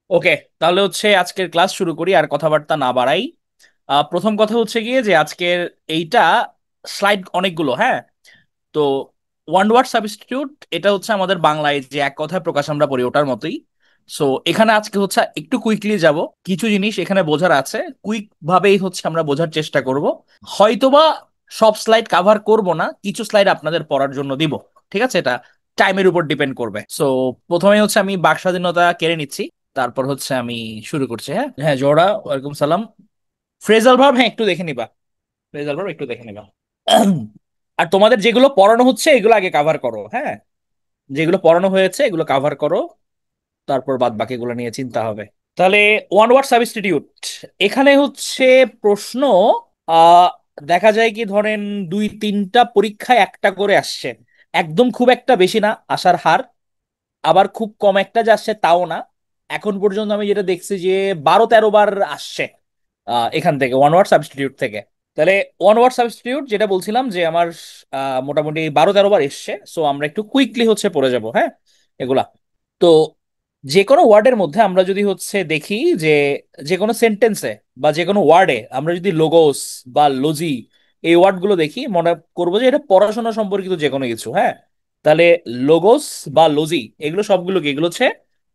ওকে, তাহলে হচ্ছে আজকের ক্লাস শুরু করি আর কথাবার্তা না বাড়াই। প্রথম কথা হচ্ছে গিয়ে যে আজকের এইটা স্লাইড অনেকগুলো, হ্যাঁ। তো ওয়ান ওয়ার্ড সাবস্টিটিউট এটা হচ্ছে আমাদের বাংলায় যে এক কথায় প্রকাশ আমরা পড়ি ওটার মতোই। সো এখানে আজকে হচ্ছে একটু কুইকলি যাব, কিছু জিনিস এখানে বোঝার আছে, কুইক ভাবেই হচ্ছে আমরা বোঝার চেষ্টা করব। হয়তোবা সব স্লাইড কাভার করব না, কিছু স্লাইড আপনাদের পড়ার জন্য দিব। ঠিক আছে, এটা টাইমের উপর ডিপেন্ড করবে। সো প্রথমে হচ্ছে আমি বাক স্বাধীনতা কেড়ে নিচ্ছি, তারপর হচ্ছে আমি শুরু করছি। হ্যাঁ হ্যাঁ, জোড়া ওয়ালাইকুম সালাম। ফ্রেজাল ভার্ব, হ্যাঁ একটু দেখে নিবা। ফ্রেজাল ভার্ব একটু দেখে নিবা। আর তোমাদের যেগুলো পড়ানো হচ্ছে এগুলো আগে কাভার করো, হ্যাঁ। যেগুলো পড়ানো হয়েছে এগুলো কাভার করো, তারপর বাদ বাকিগুলো নিয়ে চিন্তা হবে। তাহলে ওয়ান ওয়ার্ড সাবস্টিটিউট এখানে হচ্ছে প্রশ্ন। আহ দেখা যায় কি, ধরেন দুই তিনটা পরীক্ষায় একটা করে আসছে, একদম খুব একটা বেশি না আসার হার, আবার খুব কম একটা যে আসছে তাও না। এখন পর্যন্ত আমি যেটা দেখছি যে 12-13 বার আসছে এখান থেকে ওয়ান ওয়ার্ড সাবস্টিটিউট থেকে। তাহলে ওয়ান ওয়ার্ড সাবস্টিটিউট যেটা বলছিলাম যে আমার মোটামুটি 12-13 বার এসছে। সো আমরা একটু কুইকলি হচ্ছে পড়ে যাব, হ্যাঁ, এগুলা। তো যে কোনো ওয়ার্ডের মধ্যে আমরা যদি হচ্ছে দেখি যে যে কোনো সেন্টেন্সে বা যে কোনো ওয়ার্ডে আমরা যদি লোগোস বা লজি এই ওয়ার্ডগুলো দেখি, মনে করবো যে এটা পড়াশোনা সম্পর্কিত যে কোনো কিছু, হ্যাঁ। তাহলে লোগোস বা লজি এগুলো সবগুলো কি, এগুলো হচ্ছে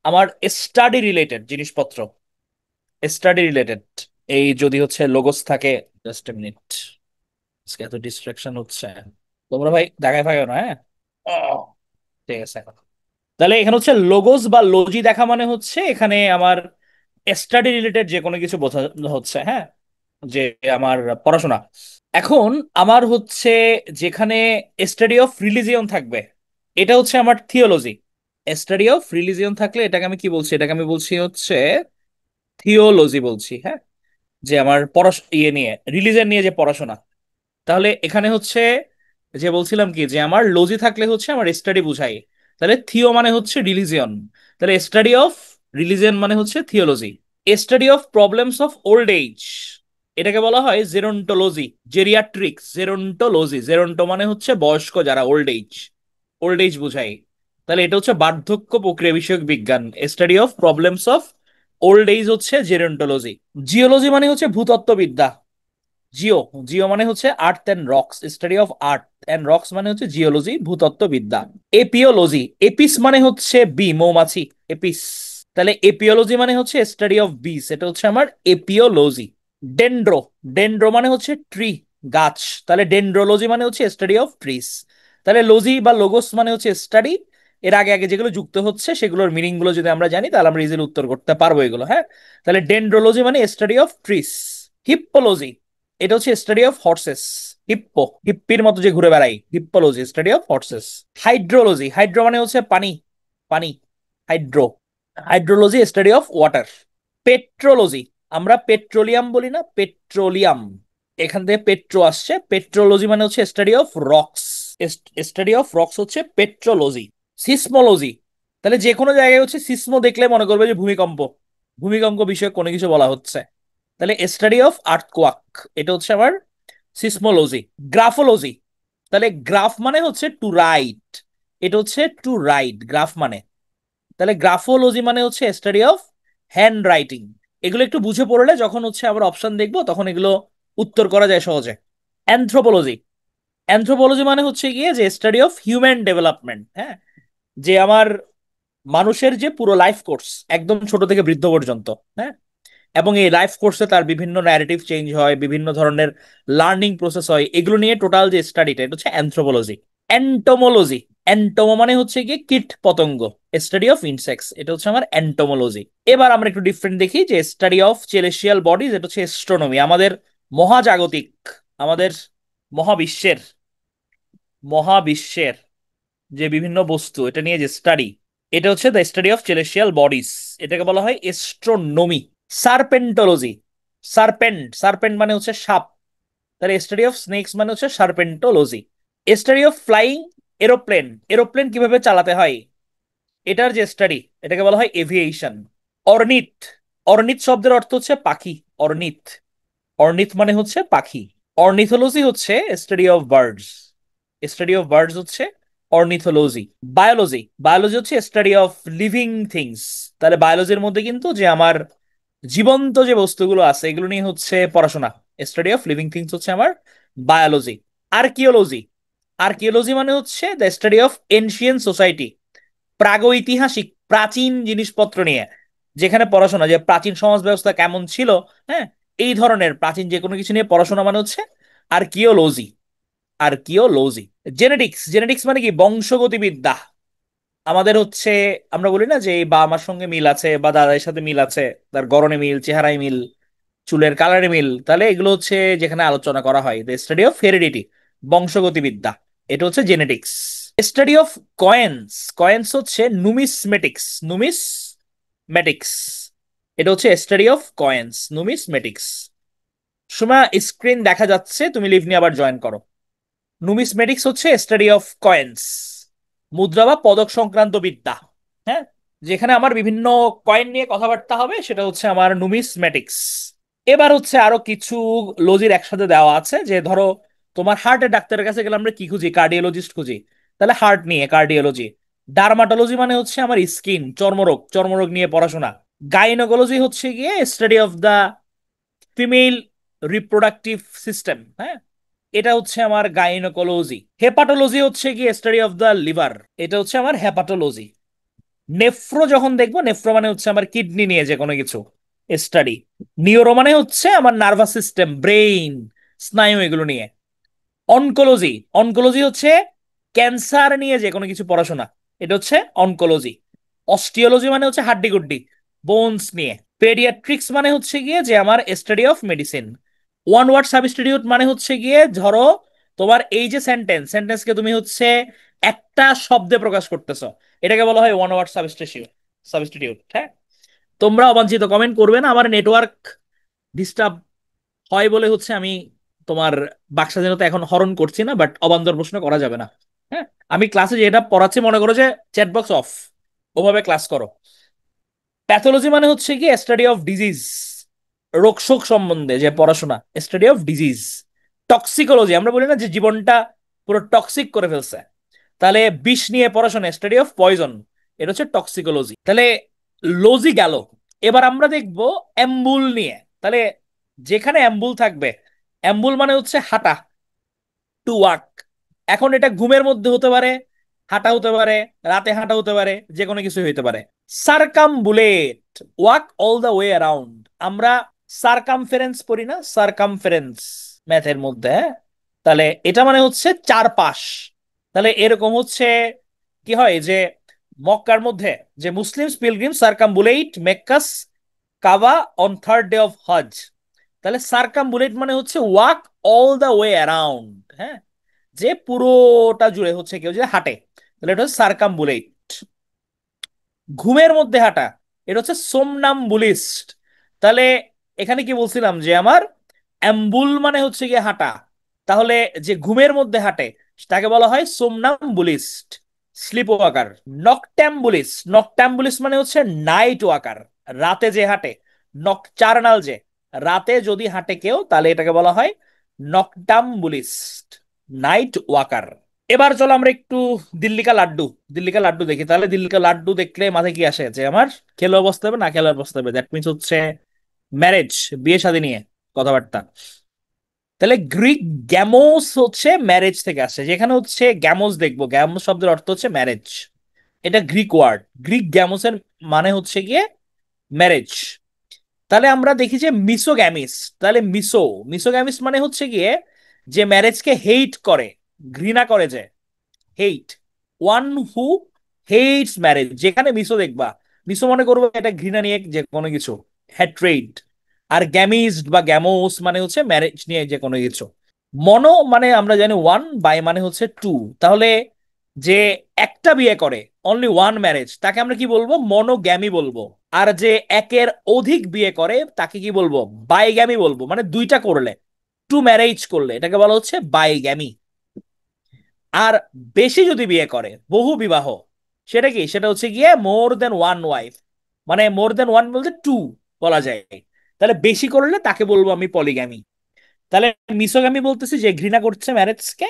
আমার স্টাডি রিলেটেড জিনিসপত্র, স্টাডি রিলেটেড। এই যদি হচ্ছে লোগোস থাকে, জাস্ট এ মিনিট, এত ডিস্ট্রাকশন হচ্ছে, তোমরা ভাই দেখায় ফাঁকা না, হ্যাঁ। আহ, ঠিক আছে। তাহলে এখানে হচ্ছে লোগোস বা লজি দেখা মানে হচ্ছে এখানে আমার স্টাডি রিলেটেড যে কোনো কিছু বোঝা হচ্ছে, হ্যাঁ, যে আমার পড়াশোনা। এখন আমার হচ্ছে যেখানে স্টাডি অফ রিলিজিয়ন থাকবে, এটা হচ্ছে আমার থিওলজি। স্টাডি অফ রিলিজিয়ন থাকলে এটাকে আমি কি বলছি, এটাকে আমি বলছি হচ্ছে থিওলজি বলছি, হ্যাঁ। যে আমার পড়াশোনা ইয়ে নিয়ে, রিলিজিয়ন নিয়ে যে পড়াশোনা। তাহলে এখানে হচ্ছে যে বলছিলাম কি, যে আমার লজি থাকলে হচ্ছে আমার স্টাডি বুঝাই। তাহলে থিও মানে হচ্ছে রিলিজিয়ন, তাহলে স্টাডি অফ রিলিজিয়ন মানে হচ্ছে theology. Study of problems of old age এটাকে বলা হয় জেরন্টোলজি। জেরিয়াট্রিক্স, জেরন্টোলজি, জেরন্টো মানে হচ্ছে বয়স্ক যারা, ওল্ড এজ, ওল্ড এজ বুঝাই। তাহলে এটা হচ্ছে বার্ধক্য প্রক্রিয়া বিষয়ক বিজ্ঞান। Study of problems of old age হচ্ছে জেরন্টোলজি। জিওলজি মানে হচ্ছে ভূতত্ত্ববিদ্যা। জিও, জিও মানে হচ্ছে earth and rocks, study of earth and rocks মানে হচ্ছে জিওলজি, ভূতত্ত্ববিদ্যা। এপিওলজি, এপিস মানে হচ্ছে বি, মৌমাছি, এপিস। তাহলে এপিওলজি মানে হচ্ছে স্টাডি অফ বিস, এটা হচ্ছে আমার এপিওলজি। ডেন্ড্রো, ডেন্ড্রো মানে হচ্ছে ট্রি, গাছ। তাহলে ডেন্ড্রোলজি মানে হচ্ছে স্টাডি অফ ট্রিস। তাহলে লজি বা লোগোস মানে হচ্ছে স্টাডি, এর আগে আগে যেগুলো যুক্ত হচ্ছে সেগুলোর মিনিং গুলো যদি আমরা জানি তাহলে আমরা ইজিলি উত্তর করতে পারবো এগুলো, হ্যাঁ। তাহলে ডেন্ড্রোলজি মানে স্টাডি অফ ট্রিস। হিপ্পোলজি, এটা হচ্ছে স্টাডি অফ হর্সেস। হিপ্পো, হিপ্পির মতো যে ঘুরে বেড়াই, hippology study of horses. Hydrology, hydro মানে হচ্ছে পানি, পানি, hydro. Hydrology study of water. Petrology, আমরা পেট্রোলিয়াম বলি না, পেট্রোলিয়াম, এখান থেকে পেট্রো আসছে। পেট্রোলজি মানে হচ্ছে study of rocks, study of rocks হচ্ছে পেট্রোলজি। সিসমোলজি, তাহলে যে কোনো জায়গায় হচ্ছে সিসমো দেখলে মনে করবে যে ভূমিকম্প, ভূমিকম্প বিষয়ে কোনো কিছু বলা হচ্ছে। তাহলে স্টাডি অফ আর্থকোয়াক, এটা হচ্ছে আমার সিসমোলজি। গ্রাফোলজি, তাহলে গ্রাফ মানে হচ্ছে টু রাইট, এটা হচ্ছে টু রাইট গ্রাফ মানে। তাহলে গ্রাফোলজি মানে হচ্ছে স্টাডি অফ হ্যান্ড রাইটিং। এগুলো একটু বুঝে পড়লে যখন হচ্ছে আবার অপশন দেখবো তখন এগুলো উত্তর করা যায় সহজে। অ্যানথ্রোপোলজি, অ্যানথ্রোপোলজি মানে হচ্ছে গিয়ে যে স্টাডি অফ হিউম্যান ডেভেলপমেন্ট, হ্যাঁ। যে আমার মানুষের যে পুরো লাইফ কোর্স, একদম ছোট থেকে বৃদ্ধ পর্যন্ত, হ্যাঁ। এবং এই লাইফ কোর্সে তার বিভিন্ন ন্যারেটিভ চেঞ্জ হয়, বিভিন্ন ধরনের লার্নিং প্রসেস হয়, এগুলো নিয়ে টোটাল যে স্টাডিটা এটা হচ্ছে অ্যানথ্রোপোলজি। অ্যান্টোমোলজি, অ্যান্টোমো মানে হচ্ছে গিয়ে কীট পতঙ্গ, স্টাডি অফ ইনসেক্টস, এটা হচ্ছে আমার অ্যান্টোমোলজি। এবার আমরা একটু ডিফারেন্ট দেখি, যে স্টাডি অফ সেলেস্টিয়াল বডিজ এটা হচ্ছে অ্যাস্ট্রোনমি, আমাদের মহাজাগতিক, আমাদের মহাবিশ্বের, মহাবিশ্বের যে বিভিন্ন বস্তু এটা নিয়ে যে স্টাডি, এটা হচ্ছে the study of celestial bodies, এটাকে বলা হয় অ্যাস্ট্রোনমি। সার্পেন্টোলজি, সার্পেন্ট, সার্পেন্ট মানে হচ্ছে সাপ, তাহলে স্টাডি অফ স্নেকস মানে হচ্ছে serpentology. Study of flying aeroplane, aeroplane কিভাবে চালাতে হয় এটার যে স্টাডি, এটাকে বলা হয় এভিয়েশন। অর্নিথ, অর্নিথ শব্দের অর্থ হচ্ছে পাখি, অর্নিথ, অর্নিথ মানে হচ্ছে পাখি। অর্নিথোলজি হচ্ছে study of birds, study of birds হচ্ছে অর্নিথোলজি। বায়োলজি, বায়োলজি হচ্ছে স্টাডি অফ লিভিং থিংস। তাহলে বায়োলজির মধ্যে কিন্তু যে আমার জীবন্ত যে বস্তুগুলো আছে এগুলো নিয়ে হচ্ছে পড়াশোনা। স্টাডি অফ লিভিং থিংস হচ্ছে আমার বায়োলজি। আর্কিওলজি, আর্কিওলজি মানে হচ্ছে the study of ancient society, প্রাগৈতিহাসিক প্রাচীন জিনিসপত্র নিয়ে, যেখানে পড়াশোনা যে প্রাচীন সমাজ ব্যবস্থা কেমন ছিল, হ্যাঁ, এই ধরনের প্রাচীন যে কোনো কিছু নিয়ে পড়াশোনা মানে হচ্ছে আর্কিওলজি। আর্কিওলজি। জেনেটিক্স, জেনেটিক্স মানে কি বংশগতিবিদ্যা। আমাদের হচ্ছে, আমরা বলি না যে এই বা আমার সঙ্গে মিল আছে বা দাদার সাথে মিল আছে, তার গড়নে মিল, চেহারায় মিল, চুলের কালারে মিল, তাহলে এগুলো হচ্ছে যেখানে আলোচনা করা হয় দ্য স্টাডি অফ হেরিডিটি, বংশগতিবিদ্যা। এটা হচ্ছে genetics. Study of coins, coins হচ্ছে নুমিসমেটিক্স, নুমিসমেটিক্স। এটা হচ্ছে স্টাডি অফ কয়েন্স, নুমিসমেটিক্স। সময় স্ক্রিন দেখা যাচ্ছে, তুমি লিভ নিয়ে আবার জয়েন করো। নুমিসমেটিক্স হচ্ছে স্টাডি অফ কয়েন্স, মুদ্রা বা পদক সংক্রান্ত বিদ্যা। হ্যাঁ, যেখানে আমার বিভিন্ন কয়েন নিয়ে কথাবার্তা হবে, সেটা হচ্ছে আমার নুমিসমেটিক্স। এবার হচ্ছে আরো কিছু লজির একসাথে দেওয়া আছে, যে ধরো তোমার হার্টের ডাক্তারের কাছে গেলে আমরা কি খুঁজি, কার্ডিওলজিস্ট খুঁজি, তাহলে হার্ট নিয়ে কার্ডিওলজি। ডার্মাটোলজি মানে হচ্ছে আমার স্কিন, চর্মরোগ, চর্মরোগ নিয়ে পড়াশোনা। গাইনোকোলজি হচ্ছে গিয়ে study of the female reproductive system, হ্যাঁ, এটা হচ্ছে আমার গাইনোকোলজি। হেপাটোলজি হচ্ছে কি স্টাডি অফ দ্য লিভার, এটা হচ্ছে আমার হেপাটোলজি। নেফ্রো যখন দেখবো, নেফ্রো মানে হচ্ছে আমার কিডনি নিয়ে যে কোনো কিছু স্টাডি। নিউরো মানে হচ্ছে আমার নার্ভাস সিস্টেম, ব্রেইন, স্নায়ু, এগুলো নিয়ে। অনকোলজি, অনকোলজি হচ্ছে ক্যান্সার নিয়ে যে কোনো কিছু পড়াশোনা, এটা হচ্ছে অনকোলজি। অস্টিওলজি মানে হচ্ছে হাড্ডি গুড্ডি, বোনস নিয়ে। পেডিয়াট্রিক্স মানে হচ্ছে গিয়ে যে আমার study of medicine. One word substitute মানে হচ্ছে গিয়ে ধরো তোমার এই যে সেন্টেন্স, সেন্টেন্সকে তুমি হচ্ছে একটা শব্দে প্রকাশ করতেছো, এটাকে বলা হয় ওয়ান ওয়ার্ড সাবস্টিটিউট, সাবস্টিটিউট। হ্যাঁ, তোমরা অবাঞ্ছিত কমেন্ট করবে না, আমার নেটওয়ার্ক ডিস্টার্ব হয় বলে হচ্ছে আমি তোমার বাক্স স্বাধীনতা এখন হরণ করছি না, বাট অবান্তর প্রশ্ন করা যাবে না। হ্যাঁ, আমি ক্লাসে যেটা পড়াচ্ছি মনে করো যে চ্যাট বক্স অফ, ওভাবে ক্লাস করো। প্যাথোলজি মানে হচ্ছে কি স্টাডি অফ ডিজিজ, রোগ শোক সম্বন্ধে যে পড়াশোনা, স্টাডি অফ ডিজিজ। টক্সিকোলজি, আমরা বলি না যে জীবনটা পুরো টক্সিক করে ফেলছে, তাহলে বিষ নিয়ে পড়াশোনা, স্টাডি অফ পয়জন, এটা হচ্ছে টক্সিকোলজি। তাহলে লজি গেল। এবার আমরা দেখবো অ্যাম্বুল নিয়ে। তাহলে যেখানে অ্যাম্বুল থাকবে, অ্যাম্বুল মানে হচ্ছে হাঁটা, টু ওয়াক। এখন এটা ঘুমের মধ্যে হতে পারে, হাঁটা হতে পারে, রাতে হাঁটা হতে পারে, যে কোনো কিছু হতে পারে। Circumambulate, walk all the way around. আমরা সার্কামফারেন্স পড়ি না, সার্কামফারেন্স ম্যাথের মধ্যে, হ্যাঁ? তাহলে এটা মানে হচ্ছে চারপাশ। তাহলে এরকম হচ্ছে কি হয় যে মক্কার মধ্যে যে Muslims pilgrim circumambulate Mecca's Kaaba on third day of Hajj. তাহলে সার্কামবুলেট মানে হচ্ছে walk all the way around, হ্যাঁ, যে পুরোটা জুড়ে হচ্ছে কেউ যদি হাঁটে, তাহলে এটা হচ্ছে সার্কামবুলেট। ঘুমের মধ্যে হাঁটা, এটা হচ্ছে সোমনামবুলিস্ট। তাহলে এখানে কি বলছিলাম যে আমার অ্যাম্বুল মানে হচ্ছে গিয়ে হাঁটা, তাহলে যে ঘুমের মধ্যে হাঁটে তাকে বলা হয় সোমনামবুলিস্ট, স্লিপ ওয়াকার। নকট্যাম্বুলিস্ট, নকট্যাম্বুলিস্ট মানে হচ্ছে নাইট ওয়াকার, রাতে যে হাঁটে। নকচার্নাল, যে রাতে যদি হাঁটে কেউ, তাহলে এটাকে বলা হয় নকটাম্বুলিস্ট, নাইট ওয়াকার। এবার চলো আমরা একটু দিল্লি কা লাড্ডু, দিল্লি কা লাড্ডু দেখি। তাহলে দিল্লি কা লাড্ডু দেখলে মাথায় কি আসে, যে আমার খেলেও বসতে হবে, না খেলেও বসতে হবে, দ্যাট মিনস হচ্ছে ম্যারেজ, বিয়ে শাদী নিয়ে কথাবার্তা। তাহলে গ্রিক গ্যামোস হচ্ছে ম্যারেজ থেকে আসে, যেখানে হচ্ছে গ্যামোস দেখবো, গ্যামোস শব্দের অর্থ হচ্ছে ম্যারেজ, এটা গ্রিক ওয়ার্ড। গ্রিক গ্যামোসের মানে হচ্ছে গিয়ে ম্যারেজ। তাহলে আমরা দেখি যে মিসোগ্যামিস, তাহলে মিসোগ্যামিস মানে হচ্ছে গিয়ে যে ম্যারেজকে হেইট করে, ঘৃণা করে, যে হেইট, ওয়ান হু হেইটস ম্যারেজ, যেখানে মিসো দেখবা, মিসো মনে করবো এটা ঘৃণা নিয়ে যে কোনো কিছু, হ্যাট্রেড। আর গ্যামিজড বা গ্যামোস মানে হচ্ছে ম্যারেজ নিয়ে যে কোনো কিছু। মনো মানে আমরা জানি ওয়ান, বাই মানে হচ্ছে টু। তাহলে যে একটা বিয়ে করে, অনলি ওয়ান ম্যারেজ, তাকে আমরা কি বলবো, মনোগ্যামি বলবো। আর যে একের অধিক বিয়ে করে তাকে কি বলবো, বাইগ্যামি বলবো, মানে দুইটা করলে, টু ম্যারেজ করলে এটাকে বলা হচ্ছে বাইগ্যামি। আর বেশি যদি বিয়ে করে, বহু বিবাহ, সেটা কি, সেটা হচ্ছে গিয়ে মোর দেন ওয়ান ওয়াইফ, মানে মোর দেন ওয়ান বলতে টু বলা যায়। তাহলে বেশি করলে তাকে বলবো আমি পলিগ্যামি। তাহলে মিসোগ্যামি বলতেছি যে ঘৃণা করছে ম্যারেজকে,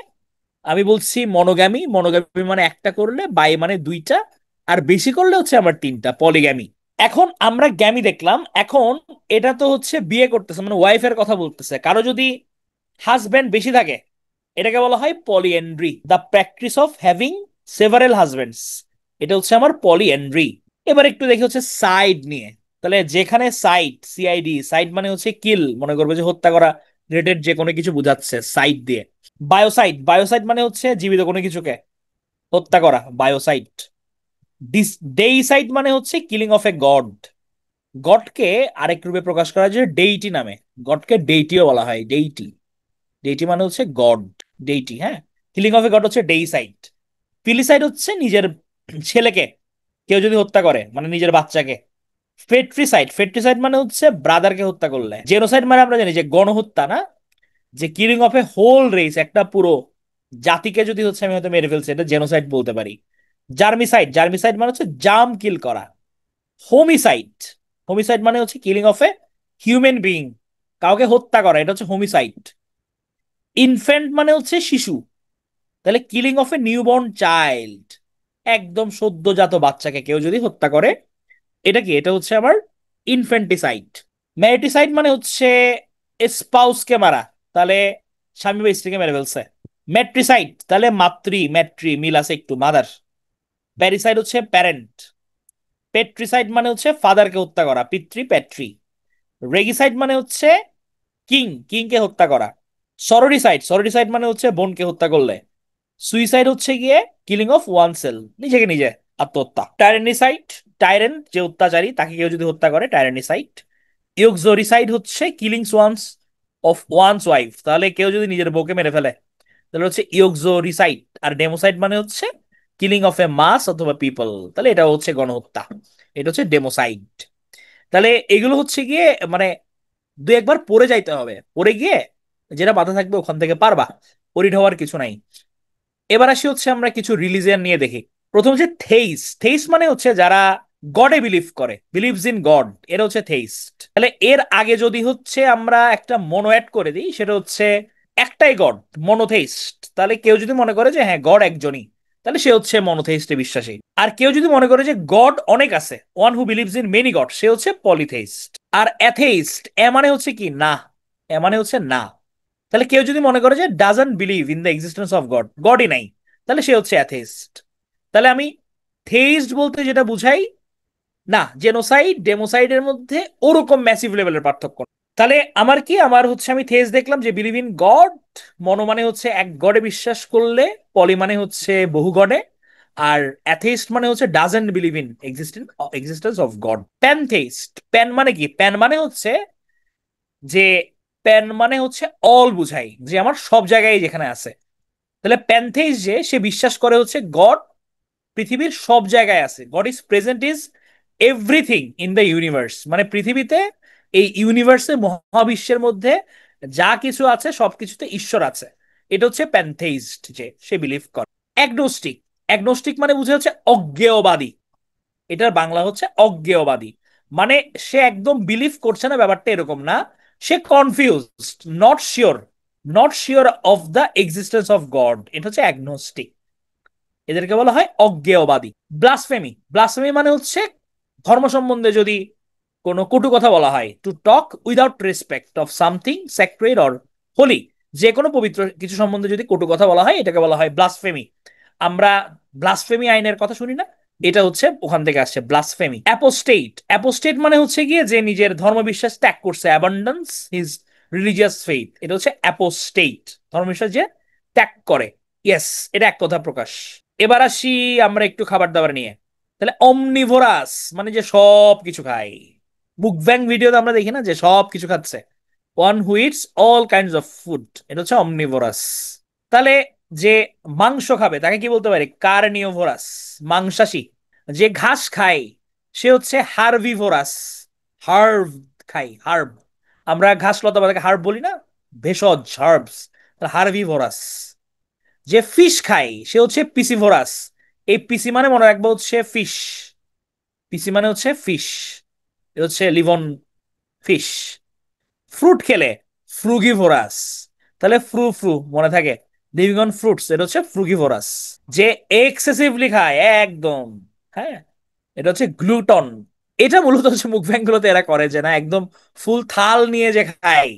আমি বলছি মনোগ্যামি। মনোগ্যামি মানে একটা করলে, বাই মানে দুইটা, আর বেশি করলে হচ্ছে আমার তিনটা, পলিগ্যামি। এখন আমরা গ্যামি দেখলাম, এখন এটা তো হচ্ছে বিয়ে করতেছে, মানে ওয়াইফের কথা বলতেছে। কারো যদি হাজবেন্ড বেশি থাকে, এটাকে বলা হয় polyandry, the practice of having several husband's. এটা হচ্ছে আমার পলিএন্ড্রি। এবার একটু দেখি হচ্ছে সাইড নিয়ে। তাহলে যেখানে সাইড, সিআইডি, সাইড মানে হচ্ছে কিল, মনে করবে যে হত্যা করা রিলেটেড যে কোনো কিছু বোঝাচ্ছে সাইড দিয়ে। বায়োসাইড, বায়োসাইড মানে হচ্ছে জীবিত কোনো কিছুকে হত্যা করা, বায়োসাইড। ডেইসাইড মানে হচ্ছে কিলিং অফ এ গড। গডকে আরেক রূপে প্রকাশ করা যায় ডেইটি নামে। গডকে ডেইটিও বলা হয়, ডেইটি। ডেইটি মানে হচ্ছে গড, ডেইটি, হ্যাঁ। কিলিং অফ এ গড হচ্ছে ডেইসাইড। ফিলিসাইড হচ্ছে নিজের ছেলেকে কেউ যদি হত্যা করে, মানে নিজের বাচ্চাকে। ফেট্রিসাইড, ফেট্রিসাইড মানে হচ্ছে ব্রাদারকে হত্যা করলে। জেনোসাইড মানে আমরা জানি যে গণহত্যা, না? যে killing of a whole race, একটা পুরো জাতিকে যদি হচ্ছে আমি হয়তো মেরে ফেলছি, এটা জেনোসাইড বলতে পারি। জার্মিসাইড, জার্মিসাইড মানে হচ্ছে জাম কিল করা। হোমিসাইড, হোমিসাইড মানে হচ্ছে killing of a human being, কাউকে হত্যা করা, এটা হচ্ছে হোমিসাইড। ইনফ্যান্ট মানে হচ্ছে শিশু, তাহলে killing of A newborn child, একদম সদ্যজাত বাচ্চাকে কেউ যদি হত্যা করে, এটা কি, এটা হচ্ছে আমার ইনফ্যান্টিসাইড। ম্যারিটিসাইড মানে হচ্ছে স্পাউসকে মারা, তাহলে স্বামী বা স্ত্রীকে মেরে ফেলছে। ম্যাট্রিসাইড তাহলে মাতৃ, ম্যাট্রি মিল আছে একটু, মাদার। প্যারিসাইড হচ্ছে প্যারেন্ট। পেট্রিসাইড মানে হচ্ছে ফাদারকে হত্যা করা, পিতৃ, প্যাট্রি। রেগিসাইড মানে হচ্ছে কিং, কিংকে হত্যা করা। সরোরিসাইড, সরোরিসাইড মানে হচ্ছে বোনকে হত্যা করলে। সুইসাইড হচ্ছে গিয়ে কিলিং অফ ওয়ান সেল, নিজেকে নিজে আত্মহত্যা। টাইরেনিসাইড, টাইরেন্ট যে অত্যাচারী তাকে কেউ যদি হত্যা করে, টাইরেনিসাইড। ইউক্সোরিসাইড হচ্ছে killing one's of one's wife, তাহলে কেউ যদি নিজের বউকে মেরে ফেলে, তাহলে হচ্ছে ইউক্সোরিসাইড। আর ডেমোসাইড মানে হচ্ছে কিলিং অফ এ মাস অথবা পিপল, তাহলে এটা হচ্ছে গণহত্যা, এটা হচ্ছে ডেমোসাইড। তাহলে এগুলো হচ্ছে গিয়ে মানে দু একবার পড়ে যাইতে হবে, পড়ে গিয়ে যেটা মাথা থাকবে ওখান থেকে পারবা, ওরিড হওয়ার কিছু নাই। এবার আসি হচ্ছে আমরা কিছু রিলিজিয়ন নিয়ে দেখি। প্রথম হচ্ছে থেইস। থেইস মানে হচ্ছে যারা গডে বিলিভ করে, বিলিভস ইন গড, এরা হচ্ছে থেইস্ট। তাহলে এর আগে যদি হচ্ছে আমরা একটা মনো অ্যাড করে দিই, সেটা হচ্ছে একটাই গড, মনোথেইস্ট। তাহলে কেউ যদি মনে করে যে হ্যাঁ গড একজনই, তাহলে সে হচ্ছে মনোথেইস্টে বিশ্বাসী। আর কেউ যদি মনে করে যে গড অনেক আছে, one who believes in many god, সে হচ্ছে পলিথেইস্ট। আর অ্যাথেইস্ট, এ মানে হচ্ছে কি, না। এ মানে হচ্ছে না। তাহলে কেউ যদি মনে করে যে doesn't believe in the existence of god, গডই নাই, তাহলে সে হচ্ছে অ্যাথেইস্ট। তাহলে আমি থেইস্ট বলতে যেটা বুঝাই, না জেনোসাইড ডেমোসাইডের মধ্যে ওরকম ম্যাসিভ লেভেলের পার্থক্য না। তাহলে আমার কি, আমার হচ্ছে আমি থেইস্ট দেখলাম যে বিলিভ ইন গড, মনো মানে হচ্ছে এক গডে বিশ্বাস করলে, পলি মানে হচ্ছে বহু গডে, আর অ্যাথেইস্ট মানে হচ্ছে doesn't believe in existence of god. Pantheist, pan মানে কি, প্যান মানে হচ্ছে যে, প্যান মানে হচ্ছে অল বুঝাই, যে আমার সব জায়গায় যেখানে আছে। তাহলে প্যানথেইস্ট যে, সে বিশ্বাস করে হচ্ছে গড পৃথিবীর সব জায়গায় আছে, god is present is everything in the universe, মানে পৃথিবীতে, এই ইউনিভার্সে, মহাবিশ্বের মধ্যে যা কিছু আছে সবকিছুতে ঈশ্বর আছে। এটা হচ্ছে প্যানথেইস্ট, যে সে বিলিভ করে। অ্যাগনোস্টিক, অ্যাগনোস্টিক মানে বুঝে হচ্ছে অজ্ঞেয়বাদী। এটার বাংলা হচ্ছে অজ্ঞেয়বাদী। মানে সে একদম বিলিভ করছে না, ব্যাপারটা এরকম না, সে confused, not sure, not sure of the existence of god, এটা হচ্ছে অ্যাগনোস্টিক। এদেরকে বলা হয় অজ্ঞেয়বাদী। ব্লাসফেমি, ব্লাসফেমি মানে হচ্ছে ধর্ম সম্বন্ধে যদি কোনো কটু কথা বলা হয়, to talk without respect of something sacred or holy, যে কোনো পবিত্র কিছু সম্বন্ধে যদি কটু কথা বলা হয়, এটাকে বলা হয় ব্লাসফেমি। আমরা ব্লাসফেমি আইনের কথা শুনি না, এটা হচ্ছে ওখান থেকে আসছে ব্লাসফেমি। অ্যাপোস্টেট, অ্যাপোস্টেট মানে হচ্ছে গিয়ে যে নিজের ধর্মবিশ্বাস ত্যাগ করছে, অ্যাবান্ডান্স হিজ রিলিজিয়াস ফেইথ, এটা হচ্ছে অ্যাপোস্টেট, ধর্মবিশ্বাস যে ত্যাগ করে। ইয়েস, এটা এক কথা প্রকাশ। এবার আসি আমরা একটু খাবার দাবার নিয়ে। তাহলে অমনিভোরাস মানে যে সব কিছু খায়। মুকব্যাং ভিডিওতে আমরা দেখি না যে সব কিছু খাচ্ছে, one who it's all kinds of food, এটা হচ্ছে অমনিভোরাস। তাহলে যে মাংস খাবে তাকে কি বলতে পারি, কার্নিওভোরাস, মাংসাশী। যে ঘাস খায় সে হচ্ছে হার্ভিভোরাস, হার্ভ খাই, হার্ব। আমরা ঘাস লতা পাতাকে হার্ব বলি না, ভেষজ, হার্বস, হার্ভিভোরাস। যে ফিশ খায় সে হচ্ছে পিসিভোরাস। এই পিসি মানে মনে রাখবো হচ্ছে ফিশ, পিসি মানে হচ্ছে ফিশ, এ হচ্ছে লিভন ফিশ। ফ্রুট খেলে ফ্রুগিভোরাস, তাহলে ফ্রু ফ্রু মনে থাকে, লিভিং অন ফ্রুটস, এটা হচ্ছে ফ্রুগিভোরাস। যে এক্সেসিভলি খায় একদম, হ্যাঁ, এটা হচ্ছে গ্লুটন। এটা মূলত হচ্ছে মুখব্যাং গুলোতে এরা করে, যে না একদম ফুল থাল নিয়ে যে খায়,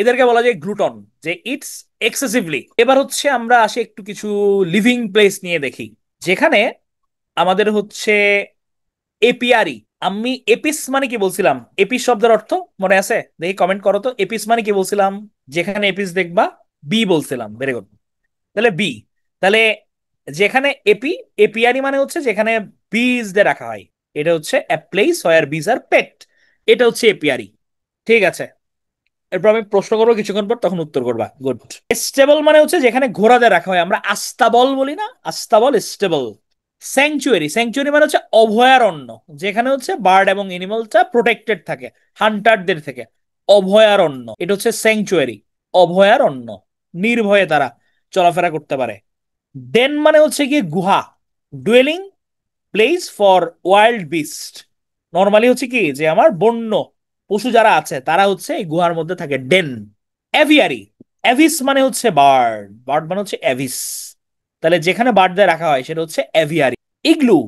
এদেরকে বলা যায় গ্লুটন, যে ইটস এক্সেসিভলি। এবার হচ্ছে আমরা আসি একটু কিছু লিভিং প্লেস নিয়ে দেখি, যেখানে আমাদের হচ্ছে এপিয়ারি। আমি এপিস মানে কি বলছিলাম, এপিস শব্দের অর্থ মনে আছে? দেখি কমেন্ট করো তো, এপিস মানে কি বলছিলাম? যেখানে এপিস দেখবা বি বলছিলাম, ভেরি গুড। তাহলে বি, তাহলে যেখানে এপি, এপিয়ারি মানে হচ্ছে যেখানে বীজদের রাখা হয়, এটা হচ্ছে এ প্লেস হোয়ার বিজ আর পেট, এটা হচ্ছে এপিয়ারি। ঠিক আছে, এরপর আমি প্রশ্ন করবো কিছুক্ষণ পর, তখন উত্তর করবা, গুড। স্টেবল মানে হচ্ছে যেখানে ঘোড়াদের রাখা হয়, আমরা আস্তাবল বলি না, আস্তাবল, স্টেবল। স্যাংচুয়ারি, স্যাংচুয়ারি মানে হচ্ছে অভয়ারণ্য, যেখানে হচ্ছে বার্ড এবং এনিমালটা প্রোটেক্টেড থাকে হান্টারদের থেকে। অভয়ারণ্য, এটা হচ্ছে স্যাংচুয়ারি, অভয়ারণ্য, নির্ভয়ে তারা চলাফেরা করতে পারে। ডেন মানে হচ্ছে কি গুহা, duelling place for wild beast. Normally হচ্ছে কি যে আমার বন্য পশু যারা আছে তারা হচ্ছে এই গুহার মধ্যে থাকে, ডেন। এভিয়ারি, এভিস মানে হচ্ছে বার্ড, বার্ড মানে হচ্ছে এভিস, তাহলে যেখানে বার্ডদের রাখা হয় সেটা হচ্ছে এভিয়ারি। ইগলু,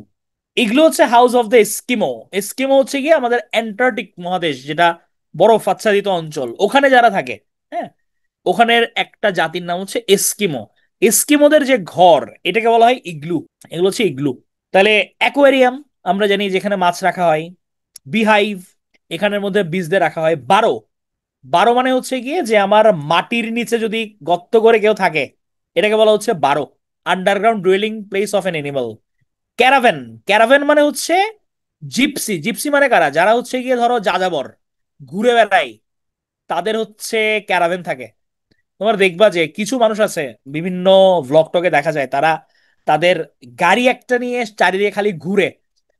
ইগলু হচ্ছে house of the Eskimo. Eskimo হচ্ছে কি আমাদের অ্যান্টার্কটিক মহাদেশ, যেটা বরফ আচ্ছাদিত অঞ্চল, ওখানে যারা থাকে, হ্যাঁ, ওখানের একটা জাতির নাম হচ্ছে এস্কিমো। এস্কিমোদের যে ঘর, এটাকে বলা হয় ইগলু, এগুলো হচ্ছে ইগলু। তাহলে অ্যাকোয়ারিয়াম, আমরা জানি যেখানে মাছ রাখা হয়। বিহাইভ, এখানের মধ্যে বীজদের রাখা হয়। বারো, বারো মানে হচ্ছে গিয়ে যে আমার মাটির নিচে যদি গর্ত করে কেউ থাকে, এটাকে বলা হচ্ছে বারো, underground duelling place of N animal. Caravan, caravan মানে হচ্ছে জিপসি। জিপসি মানে কারা? যারা হচ্ছে গিয়ে ধরো যাযাবর, ঘুরে বেড়ায়, তাদের হচ্ছে ক্যারাভেন থাকে। তোমার দেখবা যে কিছু মানুষ আছে, বিভিন্ন ভ্লগ টকে দেখা যায়, তারা তাদের গাড়ি একটা নিয়ে চারিদিকে খালি ঘুরে,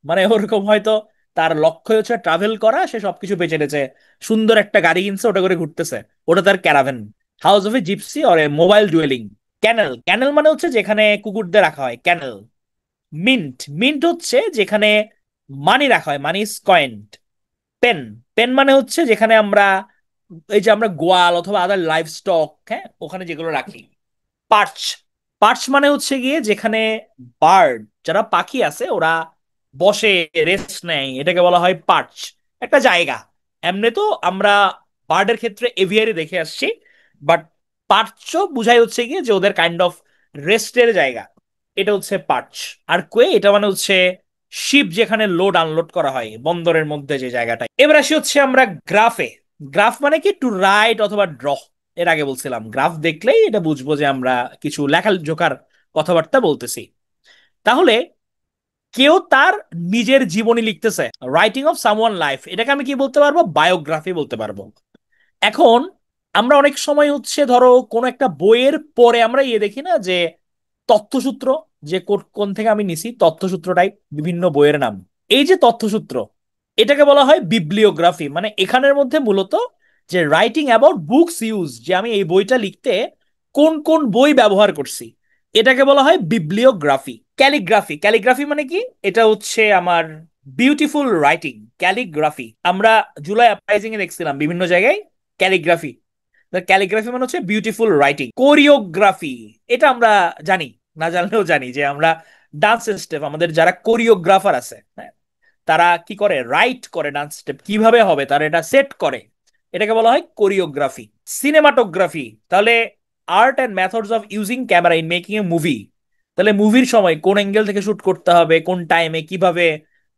মানে ওরকম হয়তো তার লক্ষ্য হচ্ছে ট্রাভেল করা, সে সবকিছু বেছে নিয়েছে, সুন্দর একটা গাড়ি কিনছে, ওটা করে ঘুরতেছে, ওটা তার caravan. House of a gypsy or a mobile dwelling. Canal, canal মানে হচ্ছে যেখানে কুকুরদের রাখা হয়, ক্যানেল। মিন্ট, মিন্ট হচ্ছে যেখানে মানি রাখা হয়, মানি ইজ কয়েন্ট। পেন, পেন মানে হচ্ছে যেখানে আমরা এই যে আমরা গোয়াল অথবা আদার লাইভ স্টক, হ্যাঁ, ওখানে যেগুলো রাখি। পার্চ, পার্চ মানে হচ্ছে গিয়ে যেখানে বার্ড, যারা পাখি আছে ওরা বসে রেস্ট নেয়, এটাকে বলা হয় পার্চ, একটা জায়গা। এমনি তো আমরা বার্ডের ক্ষেত্রে এভিয়ারি দেখে আসছি, বাট পার্চও বুঝাই হচ্ছে গিয়ে যে ওদের কাইন্ড অফ রেস্টের জায়গা, এটা হচ্ছে পার্চ। আর কোয়ে, এটা মানে হচ্ছে শিপ, যেখানে লোড আনলোড করা হয় বন্দরের মধ্যে যে জায়গাটায়। এবার আসি হচ্ছে আমরা গ্রাফে। গ্রাফ মানে কি টু রাইট অথবা ড্র। এর আগে বলছিলাম গ্রাফ দেখলেই এটা বুঝবো যে আমরা কিছু লেখাজোখার কথাবার্তা বলতেছি। তাহলে কেউ তার নিজের জীবনী লিখতেছে, রাইটিং অফ সামওয়ান লাইফ, এটাকে আমি কি বলতে পারবো? বায়োগ্রাফি বলতে পারবো। এখন আমরা অনেক সময় হচ্ছে ধরো কোন একটা বইয়ের পরে আমরা দেখি না যে তথ্যসূত্র, যে কোন থেকে আমি নিছি তথ্যসূত্র টাইপ, বিভিন্ন বইয়ের নাম। এই যে তথ্যসূত্র, এটাকে বলা হয় বিবলিওগ্রাফি। মানে এখানের মধ্যে মূলত যে রাইটিং অ্যাবাউট বুকস ইউজ, যে আমি এই বইটা লিখতে কোন কোন বই ব্যবহার করছি, এটাকে বলা হয় বিবলিওগ্রাফি। ক্যালিগ্রাফি, ক্যালিগ্রাফি মানে কি? এটা হচ্ছে আমার বিউটিফুল রাইটিং, ক্যালিগ্রাফি। আমরা জুলাই অ্যাপ্রাইজিং এ দেখছিলাম বিভিন্ন জায়গায় ক্যালিগ্রাফি। ক্যালিগ্রাফি মানে হচ্ছে বিউটিফুল রাইটিং। কোরিওগ্রাফি, এটা আমরা জানি, না জানলেও জানি যে আমরা ডান্স স্টেপ, আমাদের যারা কোরিওগ্রাফার আছে, হ্যাঁ, তারা কি করে, রাইট করে ডান্স স্টেপ কিভাবে হবে, তারা এটা সেট করে, এটাকে বলা হয় কোরিওগ্রাফি। সিনেমাটোগ্রাফি, তাহলে art and methods of using camera in making A movie, তাহলে মুভির সময় কোন অ্যাঙ্গেল থেকে শুট করতে হবে, কোন টাইমে, কিভাবে,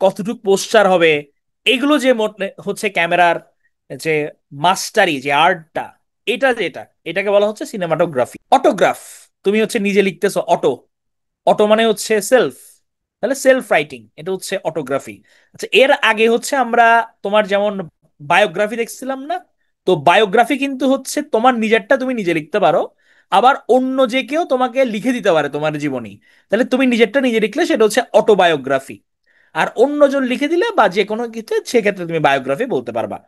কতটুক পোস্টার হবে, এগুলো যে হচ্ছে ক্যামেরার যে মাস্টারি, যে আর্টটা, এটা যেটা, এটাকে বলা হচ্ছে সিনেমাটোগ্রাফি। অটোগ্রাফ, তুমি হচ্ছে নিজে লিখতেছো, অটো, অটো মানে হচ্ছে সেলফ, তাহলে সেলফ রাইটিং, এটা হচ্ছে অটোগ্রাফি। আচ্ছা, এর আগে হচ্ছে আমরা তোমার যেমন বায়োগ্রাফি দেখছিলাম না, তো বায়োগ্রাফি কিন্তু হচ্ছে তোমার নিজেরটা তুমি নিজে লিখতে পারো, আবার অন্য যে কেউ তোমাকে লিখে দিতে পারে তোমার জীবনী, তাহলে তুমি নিজেরটা নিজে লিখলে সেটা হচ্ছে অটোবায়োগ্রাফি। আর অন্যজন লিখে দিলে বা যে কোনো কিছু, সেক্ষেত্রে তুমি বায়োগ্রাফি বলতে পারবা।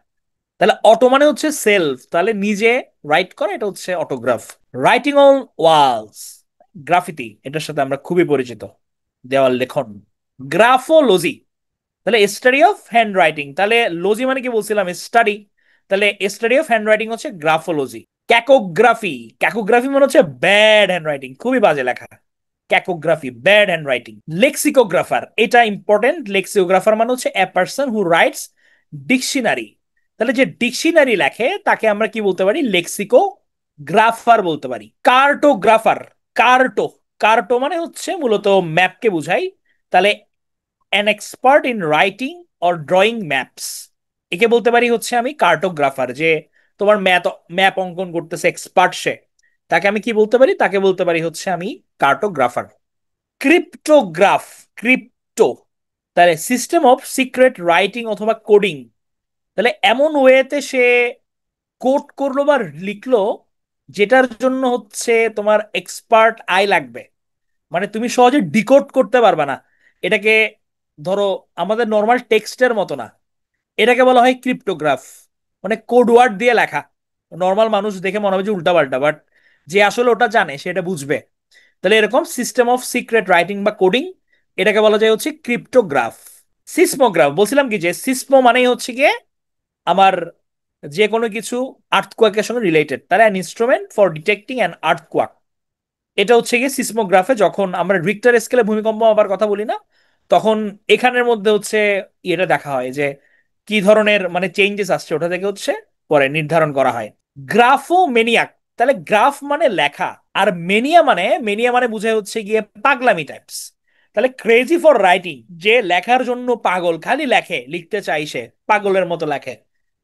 তাহলে অটো মানে হচ্ছে সেলফ, তাহলে নিজে রাইট করা, এটা হচ্ছে autograph. Writing on walls, graffiti, এটার সাথে আমরা খুবই পরিচিত, দেওয়াল লেখন। গ্রাফোলজি, তাহলে স্টাডি অফ হ্যান্ড রাইটিং, তাহলে লজি মানে কি বলছিলাম? স্টাডি, তাহলে স্টাডি অফ হ্যান্ড রাইটিং হচ্ছে গ্রাফোলজি। ক্যাকোগ্রাফি, ক্যাকোগ্রাফি মানে হচ্ছে ব্যাড হ্যান্ড রাইটিং, খুবই বাজে লেখা। ক্যাকোগ্রাফি ব্যাড হ্যান্ড রাইটিং। লেক্সিকোগ্রাফার, এটা ইম্পর্টেন্ট। লেক্সিকোগ্রাফার মানে হচ্ছে এ পার্সন হু রাইটস ডিকশনারি। তাহলে যে ডিকশনারি লেখে তাকে আমরা কি বলতে পারি? লেক্সিকোগ্রাফার বলতে পারি। কার্টোগ্রাফার, কার্টো, কার্টো মানে হচ্ছে মূলত ম্যাপকে বুঝাই। তাহলে an expert in writing or drawing maps, একে বলতে পারি হচ্ছে আমি কার্টোগ্রাফার। যে তোমার ম্যাপ অঙ্কন করতেছে এক্সপার্ট সে, তাকে আমি কি বলতে পারি? তাকে বলতে পারি হচ্ছে আমি কার্টোগ্রাফার। ক্রিপ্টোগ্রাফ, ক্রিপ্টো, তাহলে সিস্টেম অফ সিক্রেট রাইটিং অথবা কোডিং। তাহলে এমন ওয়েতে সে কোড করলো বা লিখলো যেটার জন্য হচ্ছে তোমার এক্সপার্ট আই লাগবে, মানে তুমি সহজে ডিকোড করতে পারবে না এটাকে। ধরো আমাদের নর্মাল টেক্সটের মতো না, এটাকে বলা হয় ক্রিপ্টোগ্রাফ, মানে কোড ওয়ার্ড দিয়ে লেখা। নর্মাল মানুষ দেখে মনে হবে যে উল্টাপাল্টা, বাট যে আসলে ওটা জানে সেটা বুঝবে। তাহলে এরকম সিস্টেম অফ সিক্রেট রাইটিং বা কোডিং, এটাকে বলা যায় হচ্ছে ক্রিপ্টোগ্রাফ। সিসমোগ্রাফ, বলছিলাম কি যে সিসমো মানেই হচ্ছে গিয়ে আমার যে কোনো কিছু আর্থকোয়াকের সঙ্গে রিলেটেড, তার an instrument for detecting an earthquake. এটা হচ্ছে গিয়ে সিসমোগ্রাফে যখন আমরা রিক্টার স্কেলে ভূমিকম্প মাপার কথা বলি না, তখন এখানের মধ্যে হচ্ছে এটা দেখা হয় যে কি ধরনের মানে চেঞ্জেস আসছে, ওটা থেকে হচ্ছে পরে নির্ধারণ করা হয়। গ্রাফোমেনিয়াক, তাহলে গ্রাফ মানে লেখা, আর মেনিয়া মানে বুঝায় হচ্ছে গিয়ে পাগলামি টাইপস। তাহলে ক্রেজি ফর রাইটিং, যে লেখার জন্য পাগল, খালি লেখে, লিখতে চাই সে, পাগলের মতো লেখে,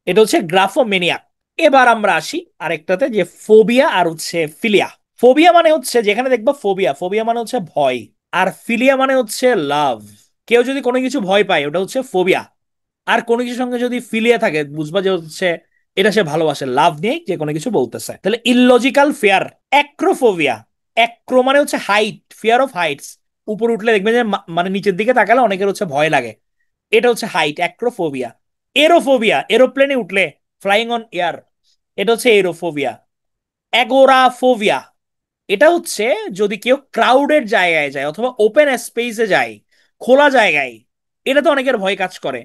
এটা হচ্ছে গ্রাফোমেনিয়াক। এবার আমরা আসি আরেকটাতে, যে ফোবিয়া আর হচ্ছে ফিলিয়া। ফোবিয়া মানে হচ্ছে, যেখানে দেখবা ফোবিয়া, ফোবিয়া মানে হচ্ছে ভয়, আর ফিলিয়া মানে হচ্ছে লাভ। কেউ যদি কোনো কিছু ভয় পায় ওটা হচ্ছে ফোবিয়া, আর কোনো কিছুর সঙ্গে যদি ফিলিয়া থাকে বুঝবা যে হচ্ছে এটা সে ভালোবাসে, লাভ নিয়ে যে কোনো কিছু বলতেছে। তাহলে ইললজিক্যাল ফিয়ার, অ্যাক্রোফোবিয়া। অ্যাক্রো মানে হচ্ছে হাইট, ফিয়ার অফ হাইটস। উপরে উঠলে দেখবে যে মানে নিচের দিকে তাকালে অনেকের হচ্ছে ভয় লাগে, এটা হচ্ছে হাইট, অ্যাক্রোফোবিয়া। এরোফোবিয়া, এরোপ্লেনে উঠলে, ফ্লাইং অন এয়ার, এটা হচ্ছে এরোফোবিয়া। অ্যাগোরাফোবিয়া, এটা হচ্ছে যদি কেউ ক্রাউডেড জায়গায় যায় অথবা ওপেন স্পেসে যায়, খোলা জায়গায়, এটা তো অনেকের ভয় কাজ করে,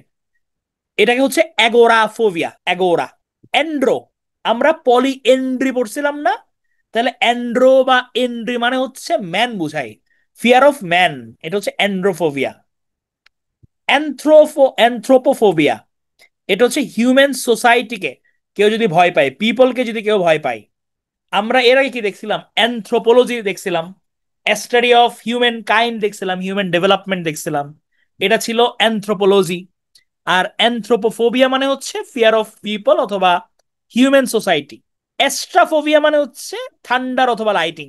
এটাকে হচ্ছে অ্যাগোরাফোবিয়া, অ্যাগোরা। অ্যান্ড্রো, আমরা পলি এন্ড্রি পড়ছিলাম না? তাহলে অ্যান্ড্রো বা এন্ড্রি মানে হচ্ছে ম্যান বুঝাই, ফিয়ার অফ ম্যান, এটা হচ্ছে অ্যান্ড্রোফোবিয়া। অ্যানথ্রোপোফোবিয়া, এটা হচ্ছে হিউম্যান সোসাইটিকে কেউ যদি ভয় পায়, পিপলকে যদি কেউ ভয় পায়। আমরা এর আগে কি দেখছিলাম? অ্যানথ্রোপোলজি দেখছিলাম, স্টাডি অফ হিউম্যান কাইন্ড দেখছিলাম, হিউম্যান ডেভেলপমেন্ট দেখছিলাম, এটা ছিল অ্যানথ্রোপোলজি। আর অ্যানথ্রোপোফোবিয়া মানে হচ্ছে ফিয়ার অফ পিপল অথবা হিউম্যান সোসাইটি। অ্যাস্ট্রাফোবিয়া মানে হচ্ছে থান্ডার অথবা লাইটিং,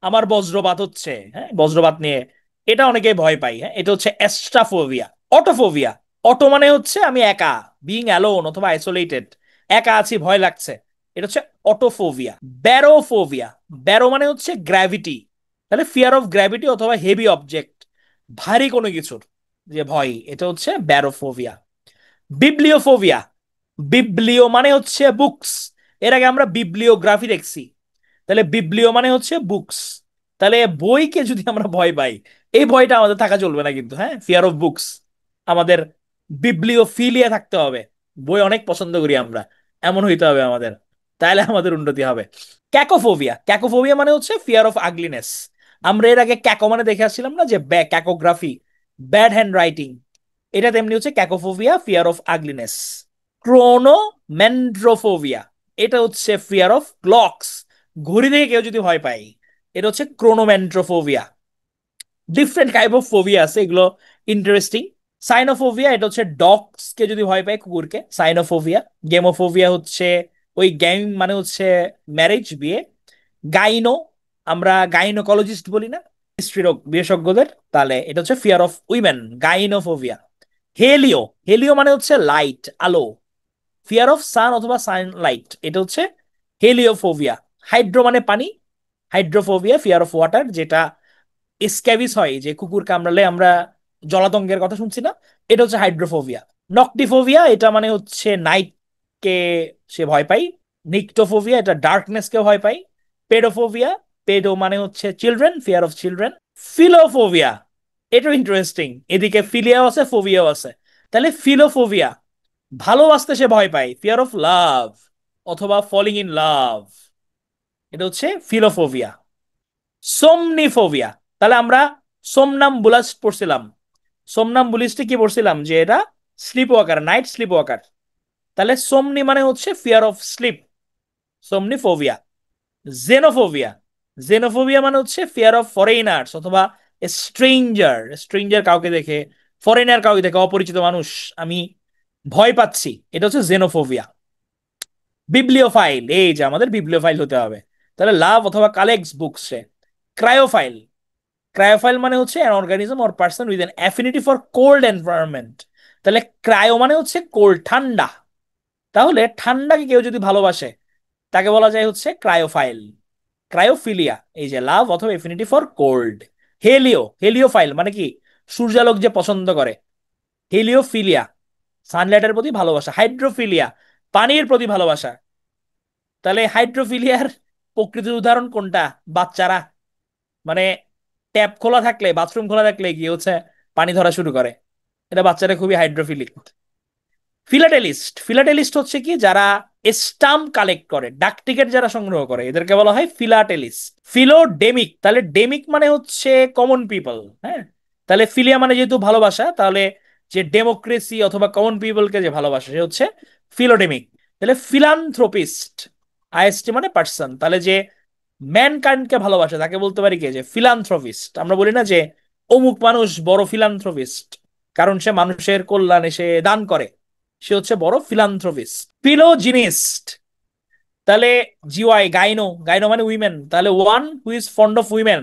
আমার বজ্রপাত হচ্ছে, হ্যাঁ বজ্রপাত নিয়ে এটা অনেকে ভয় পাই, হ্যাঁ এটা হচ্ছে অ্যাস্ট্রাফোবিয়া। অটোফোবিয়া, অটো মানে হচ্ছে আমি একা, বিং অ্যালোন অথবা আইসোলেটেড, একা আছি ভয় লাগছে, এটা হচ্ছে অটোফোবিয়া। ব্যারোফোবিয়া, ব্যারো মানে হচ্ছে গ্র্যাভিটি, তাহলে ফিয়ার অফ গ্র্যাভিটি অথবা হেভি অবজেক্ট, ভারী কোনো কিছুর যে ভয়, এটা হচ্ছে ব্যারোফোবিয়া। বিবলিওফোবিয়া, বিবলিও মানে হচ্ছে বুকস, এর আগে আমরা বিবলিওগ্রাফি দেখছি, তাহলে বিবলিও মানে হচ্ছে বুকস। তাহলে বইকে যদি আমরা ভয় পাই, এই ভয়টা আমাদের থাকা চলবে না কিন্তু, হ্যাঁ ফিয়ার অফ বুকস। আমাদের বিবলিওফিলিয়া থাকতে হবে, বই অনেক পছন্দ করি আমরা, এমন হইতে হবে আমাদের, তাহলে আমাদের উন্নতি হবে। ক্যাকোফোবিয়া, ক্যাকোফোবিয়া মানে হচ্ছে ফিয়ার অফ আগলিনেস। আমরা এর আগে ক্যাকো মানে দেখে আসছিলাম না যে ক্যাকোগ্রাফি, ব্যাড হ্যান্ড রাইটিং, এটা তেমনি হচ্ছে ক্যাকোফোবিয়া, ফিয়ার অফ আগলিনেস। ক্রোনোম্যান্ড্রোফোবিয়া, এটা হচ্ছে ফিয়ার অফ ক্লকস, ঘড়ি দেখে কেউ যদি ভয় পায়, এটা হচ্ছে ক্রোনোম্যান্ড্রোফোবিয়া। ডিফারেন্ট টাইপ অফ ফোবিয়া আছে, এগুলো ইন্টারেস্টিং। সাইনোফোবিয়া, এটা হচ্ছে ডগস কে যদি ভয় পায়, কুকুরকে, সাইনোফোবিয়া। গেমোফোবিয়া হচ্ছে ওই গেম মানে হচ্ছে ম্যারেজ, বিয়ে। গাইনো, আমরা গাইনোকোলজিস্ট বলি না, স্ত্রীরোগ বিশেষজ্ঞদের, তাহলে এটা হচ্ছে fear of women, gynophobia. Helio, helio মানে হচ্ছে লাইট, আলো, ফিয়ার অফ সান অথবা সানলাইট, এটা হচ্ছে হেলিওফোবিয়া। হাইড্রো মানে পানি, হাইড্রোফোবিয়া, ফিয়ার অফ ওয়াটার, যেটা স্ক্যাবিস হয় যে কুকুর কামড়ালে আমরা জলাতঙ্কের কথা শুনছি না, এটা হচ্ছে হাইড্রোফোবিয়া। নকটিফোবিয়া, এটা মানে হচ্ছে নাইট কে সে ভয় পাই। নিকটোফোবিয়া, এটা ডার্কনেস কে ভয় পাই। পেডোফোবিয়া, পেডো মানে হচ্ছে চিলড্রেন, ফিয়ার অফ চিলড্রেন। ফিলোফোবিয়া, এটাও ইন্টারেস্টিং, এদিকে ফিলিয়াও আছে ফোবিয়াও আছে। তাহলে ফিলোফোবিয়া, ভালোবাসতে সে ভয় পায়, ফিয়ার অফ লাভ অথবা ফলিং ইন লাভ। এটা হচ্ছে ফিলোফোবিয়া। সোমনিফোবিয়া, তাহলে আমরা সোমনামবুলাস পড়ছিলাম। সোমনামবুলিস্টে কি পড়ছিলাম, যে এটা sleep walker, night sleep walker. তাহলে সোমনি মানে হচ্ছে fear of sleep, somniphobia. Xenophobia, xenophobia মানে হচ্ছে ফিয়ার অফ ফরেইনার্স অথবা স্ট্রেঞ্জার, স্ট্রেঞ্জার কাউকে দেখে, ফরেনার কাউকে দেখে, অপরিচিত মানুষ আমি ভয় পাচ্ছি, এটা হচ্ছে জেনোফোবিয়া। বিবলিওফাইল, এই যে আমাদের বিবলিওফাইল হতে হবে, তাহলে লাভ অথবা কালেক্টস বুকস। ক্রায়োফাইল, ক্রায়োফাইল মানে হচ্ছে an organism or person with an affinity for cold environment. তাহলে ক্রায়ো মানে হচ্ছে কোল্ড, ঠান্ডা। তাহলে ঠান্ডাকে কেউ যদি ভালোবাসে তাকে বলা যায় হচ্ছে ক্রায়োফাইল। ক্রায়োফিলিয়া, এই যে লাভ অথবা এফিনিটি ফর কোল্ড। হেলিও, হেলিওফাইল মানে কি, সূর্যালোক যে পছন্দ করে। হেলিওফিলিয়া, সানলাইটের প্রতি ভালোবাসা। হাইড্রোফিলিয়া, পানির প্রতি ভালোবাসা। তাহলে হাইড্রোফিলিয়ার প্রকৃতির উদাহরণ কোনটা? বাচ্চারা, মানে ট্যাপ খোলা থাকলে, বাথরুম খোলা থাকলে গিয়ে হচ্ছে পানি ধরা শুরু করে, এটা বাচ্চারা খুবই হাইড্রোফিলিক। ফিলাটেলিস্ট, ফিলাটেলিস্ট হচ্ছে কি, যারা স্টাম্প কালেক্ট করে, ডাক টিকিট যারা সংগ্রহ করে, এদেরকে বলা হয় ফিলাটেলিস্ট। ফিলোডেমিক, তাহলে ডেমিক মানে হচ্ছে কমন পিপল। হ্যাঁ, তাহলে ফিলিয়া মানে যেহেতু ভালোবাসা, তাহলে যে ডেমোক্রেসি অথবা কমন পিপলকে যে ভালোবাসা সে হচ্ছে ফিলোডেমিক। তাহলে ফিলান্থ্রোপিস্ট, আইএসটি মানে পার্সন, তাহলে যে ম্যানকাইন্ডকে ভালোবাসে তাকে বলতে পারি কি, যে ফিলান্থ্রপিস্ট। আমরা বলি না যে অমুক মানুষ বড় ফিলান্থ্রপিস্ট, কারণ সে মানুষের কল্যাণে সে দান করে, সে হচ্ছে বড় ফিলান্থ্রপিস্ট। ফিলোজিনিস্ট, তাহলে জিওয়াই, গাইনো, গাইনো মানে উইমেন, তাহলে one who is fond of women,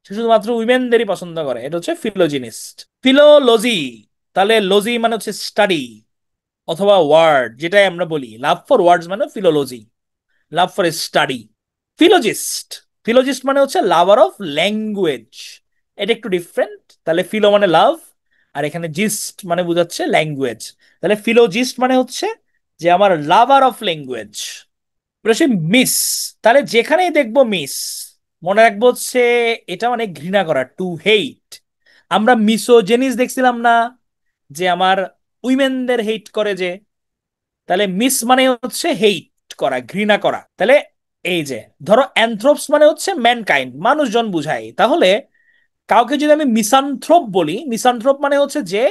সে শুধুমাত্র উইমেনদেরই পছন্দ করে, এটা হচ্ছে ফিলোজিনিস্ট। ফিলোলজি, তাহলে লজি মানে হচ্ছে স্টাডি অথবা ওয়ার্ড, যেটাই আমরা বলি লাভ ফর ওয়ার্ডস মানে ফিলোলজি, লাভ ফর স্টাডি। ফিলোজিস্ট, ফিলোজিস্ট মানে হচ্ছে লাভার অফ ল্যাঙ্গুয়েজ, এটা একটু ডিফারেন্ট। তাহলে ফিলো মানে লাভ, আর এখানে জিস্ট মানে বোঝাচ্ছে ল্যাঙ্গুয়েজ। তাহলে ফিলোজিস্ট মানে হচ্ছে যে আমার লাভার অফ ল্যাঙ্গুয়েজ। মিস, তাহলে যেখানেই দেখবো মিস, মনে রাখবো হচ্ছে এটা মানে ঘৃণা করা, টু হেইট। আমরা মিসোজেনিস দেখছিলাম না, যে আমার উইমেনদের হেইট করে যে, তাহলে মিস মানে হচ্ছে হেইট করা, ঘৃণা করা। তাহলে এই যে ধরো অ্যানথ্রোপস মানে হচ্ছে ম্যানকাইন্ড, মানুষজন বুঝাই, তাহলে কাউকে যদি আমি মিসানথ্রোপ বলি, মিসানথ্রোপ মানে হচ্ছে যে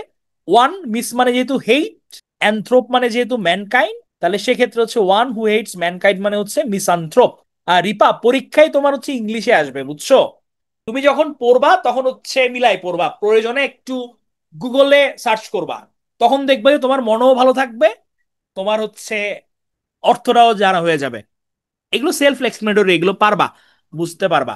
ওয়ান, মিস মানে যেহেতু হেইট, অ্যানথ্রোপ মানে যেহেতু ম্যানকাইন্ড, তাহলে সেক্ষেত্রে হচ্ছে ওয়ান হু হেটস ম্যানকাইন্ড মানে হচ্ছে মিসানথ্রোপ। আর রিপা, পরীক্ষায় তোমার হচ্ছে ইংলিশে আসবে, বুঝছো? তুমি যখন পড়বা তখন হচ্ছে মিলাই পড়বা, প্রয়োজনে একটু গুগলে সার্চ করবা, তখন দেখবে যে তোমার মনও ভালো থাকবে, তোমার হচ্ছে অর্থটাও জানা হয়ে যাবে। এগুলো সেলফ এক্সপ্লেনেটরি, এগুলো পারবা, বুঝতে পারবা।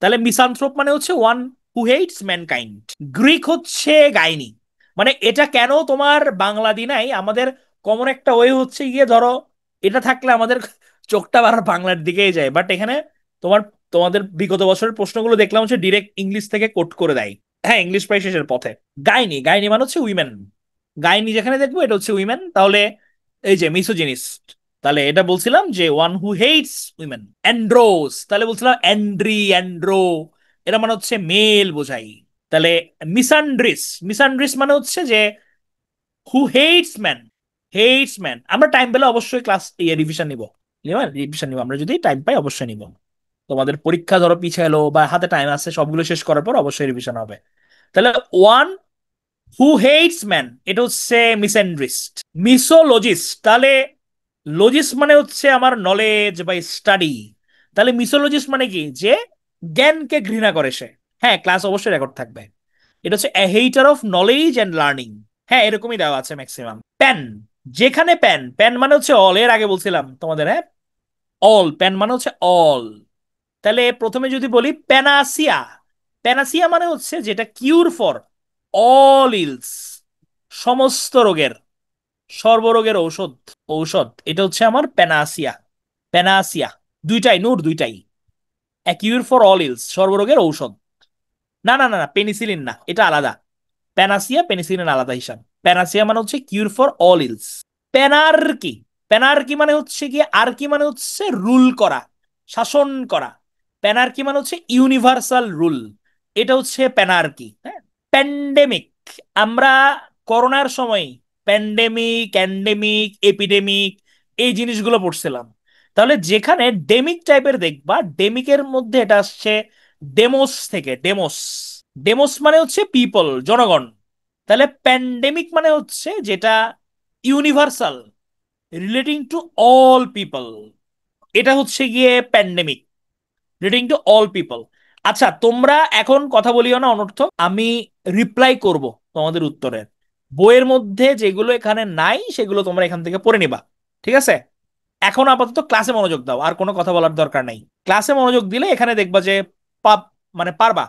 তাহলে মিসানথ্রোপ মানে হচ্ছে ওয়ান হু হেটস ম্যানকাইন্ড। গ্রিক হচ্ছে গাইনি, মানে এটা কেন তোমার বাংলা নাই, আমাদের কমন একটা ওয়ে হচ্ছে গিয়ে ধরো এটা থাকলে আমাদের চোখটা বারবার বাংলার দিকেই যায়, বাট এখানে তোমার, তোমাদের বিগত বছরের প্রশ্নগুলো দেখলাম হচ্ছে ডিরেক্ট ইংলিশ থেকে কোট করে দেয়। হ্যাঁ, ইংলিশ প্রায় শেষের পথে। গাইনি, গাইনি মানে হচ্ছে উইমেন, গাইনি যেখানে দেখবো এটা হচ্ছে উইমেন। তাহলে এই যে মিসোজিনিস্ট, তাহলে এটা বলছিলাম যে ওয়ান হু হেটস উইমেন। অ্যান্ড্রোস, তাহলে বলছিলাম অ্যান্ড্রি, অ্যান্ড্রো, এটা মানে হচ্ছে মেল বোঝাই। তাহলে মিসান্ড্রিস, মিসান্ড্রিস মানে হচ্ছে যে হু হেটস ম্যান, হেটস ম্যান। আমরা টাইম পেলে অবশ্যই ক্লাস রিভিশন নিব, রিভিশন নিব আমরা যদি টাইম পাই, অবশ্যই নিব। তোমাদের পরীক্ষা ধরো পিছালো বা হাতে টাইম আছে, সবগুলো শেষ করার পর অবশ্যই রিভিশন হবে। তাহলে ওয়ান হু হেটস ম্যান, এটা হচ্ছে মিসেন্ড্রিস্ট। মিসোলজিস্ট, তাহলে লজিস্ট মানে হচ্ছে আমার নলেজ বা স্টাডি, তাহলে মিসোলজিস্ট মানে কি, যে জ্ঞানকে ঘৃণা করে সে। হ্যাঁ, ক্লাস অবশ্যই রেকর্ড থাকবে। এটা হচ্ছে এ হেইটার অফ নলেজ অ্যান্ড লার্নিং। হ্যাঁ, এরকমই দেওয়া আছে ম্যাক্সিমাম। প্যান, যেখানে প্যান, প্যান মানে হচ্ছে অল, এর আগে বলছিলাম তোমাদের, হ্যাঁ, অল, প্যান মানে হচ্ছে অল। তাহলে প্রথমে যদি বলি প্যানাসিয়া, প্যানাসিয়া মানে হচ্ছে যেটা কিউর ফর অল ইলস, সমস্ত রোগের, সর্বরোগের ঔষধ, ঔষধ, এটা হচ্ছে আমার প্যানাসিয়া। প্যানাসিয়া, দুইটাই নূর, দুইটাই। এ কিউর ফর অল ইলস, সর্বরোগের ঔষধ। না না না না, পেনিসিলিন না, এটা আলাদা। প্যানাসিয়া পেনিসিলিন আলাদা হিসাব। প্যানাসিয়া মানে হচ্ছে কিউর ফর অল ইলস। প্যানার্কি, প্যানার্কি মানে হচ্ছে কি, আর কি মানে হচ্ছে রুল করা, শাসন করা। প্যানার্কি মানে হচ্ছে ইউনিভার্সাল রুল, এটা হচ্ছে প্যানার্কি। হ্যাঁ, প্যান্ডেমিক, আমরা করোনার সময় প্যান্ডেমিক, অ্যান্ডেমিক, এপিডেমিক এই জিনিসগুলো পড়ছিলাম। তাহলে যেখানে ডেমিক টাইপের দেখবা, ডেমিকের মধ্যে এটা আসছে ডেমোস থেকে, ডেমোস। ডেমোস মানে হচ্ছে পিপল, জনগণ। তাহলে প্যান্ডেমিক মানে হচ্ছে যেটা universal, relating to all people, এটা হচ্ছে গিয়ে pandemic, relating to all people. আচ্ছা, তোমরা এখন কথা বলিও না অনর্থক, আমি রিপ্লাই করব তোমাদের উত্তরের। বইয়ের মধ্যে যেগুলো এখানে নাই সেগুলো তোমরা এখান থেকে পড়ে নিবা, ঠিক আছে? এখন আপাতত ক্লাসে মনোযোগ দাও, আর কোনো কথা বলার দরকার নাই। ক্লাসে মনোযোগ দিলে এখানে দেখবা যে পাব, মানে পারবা।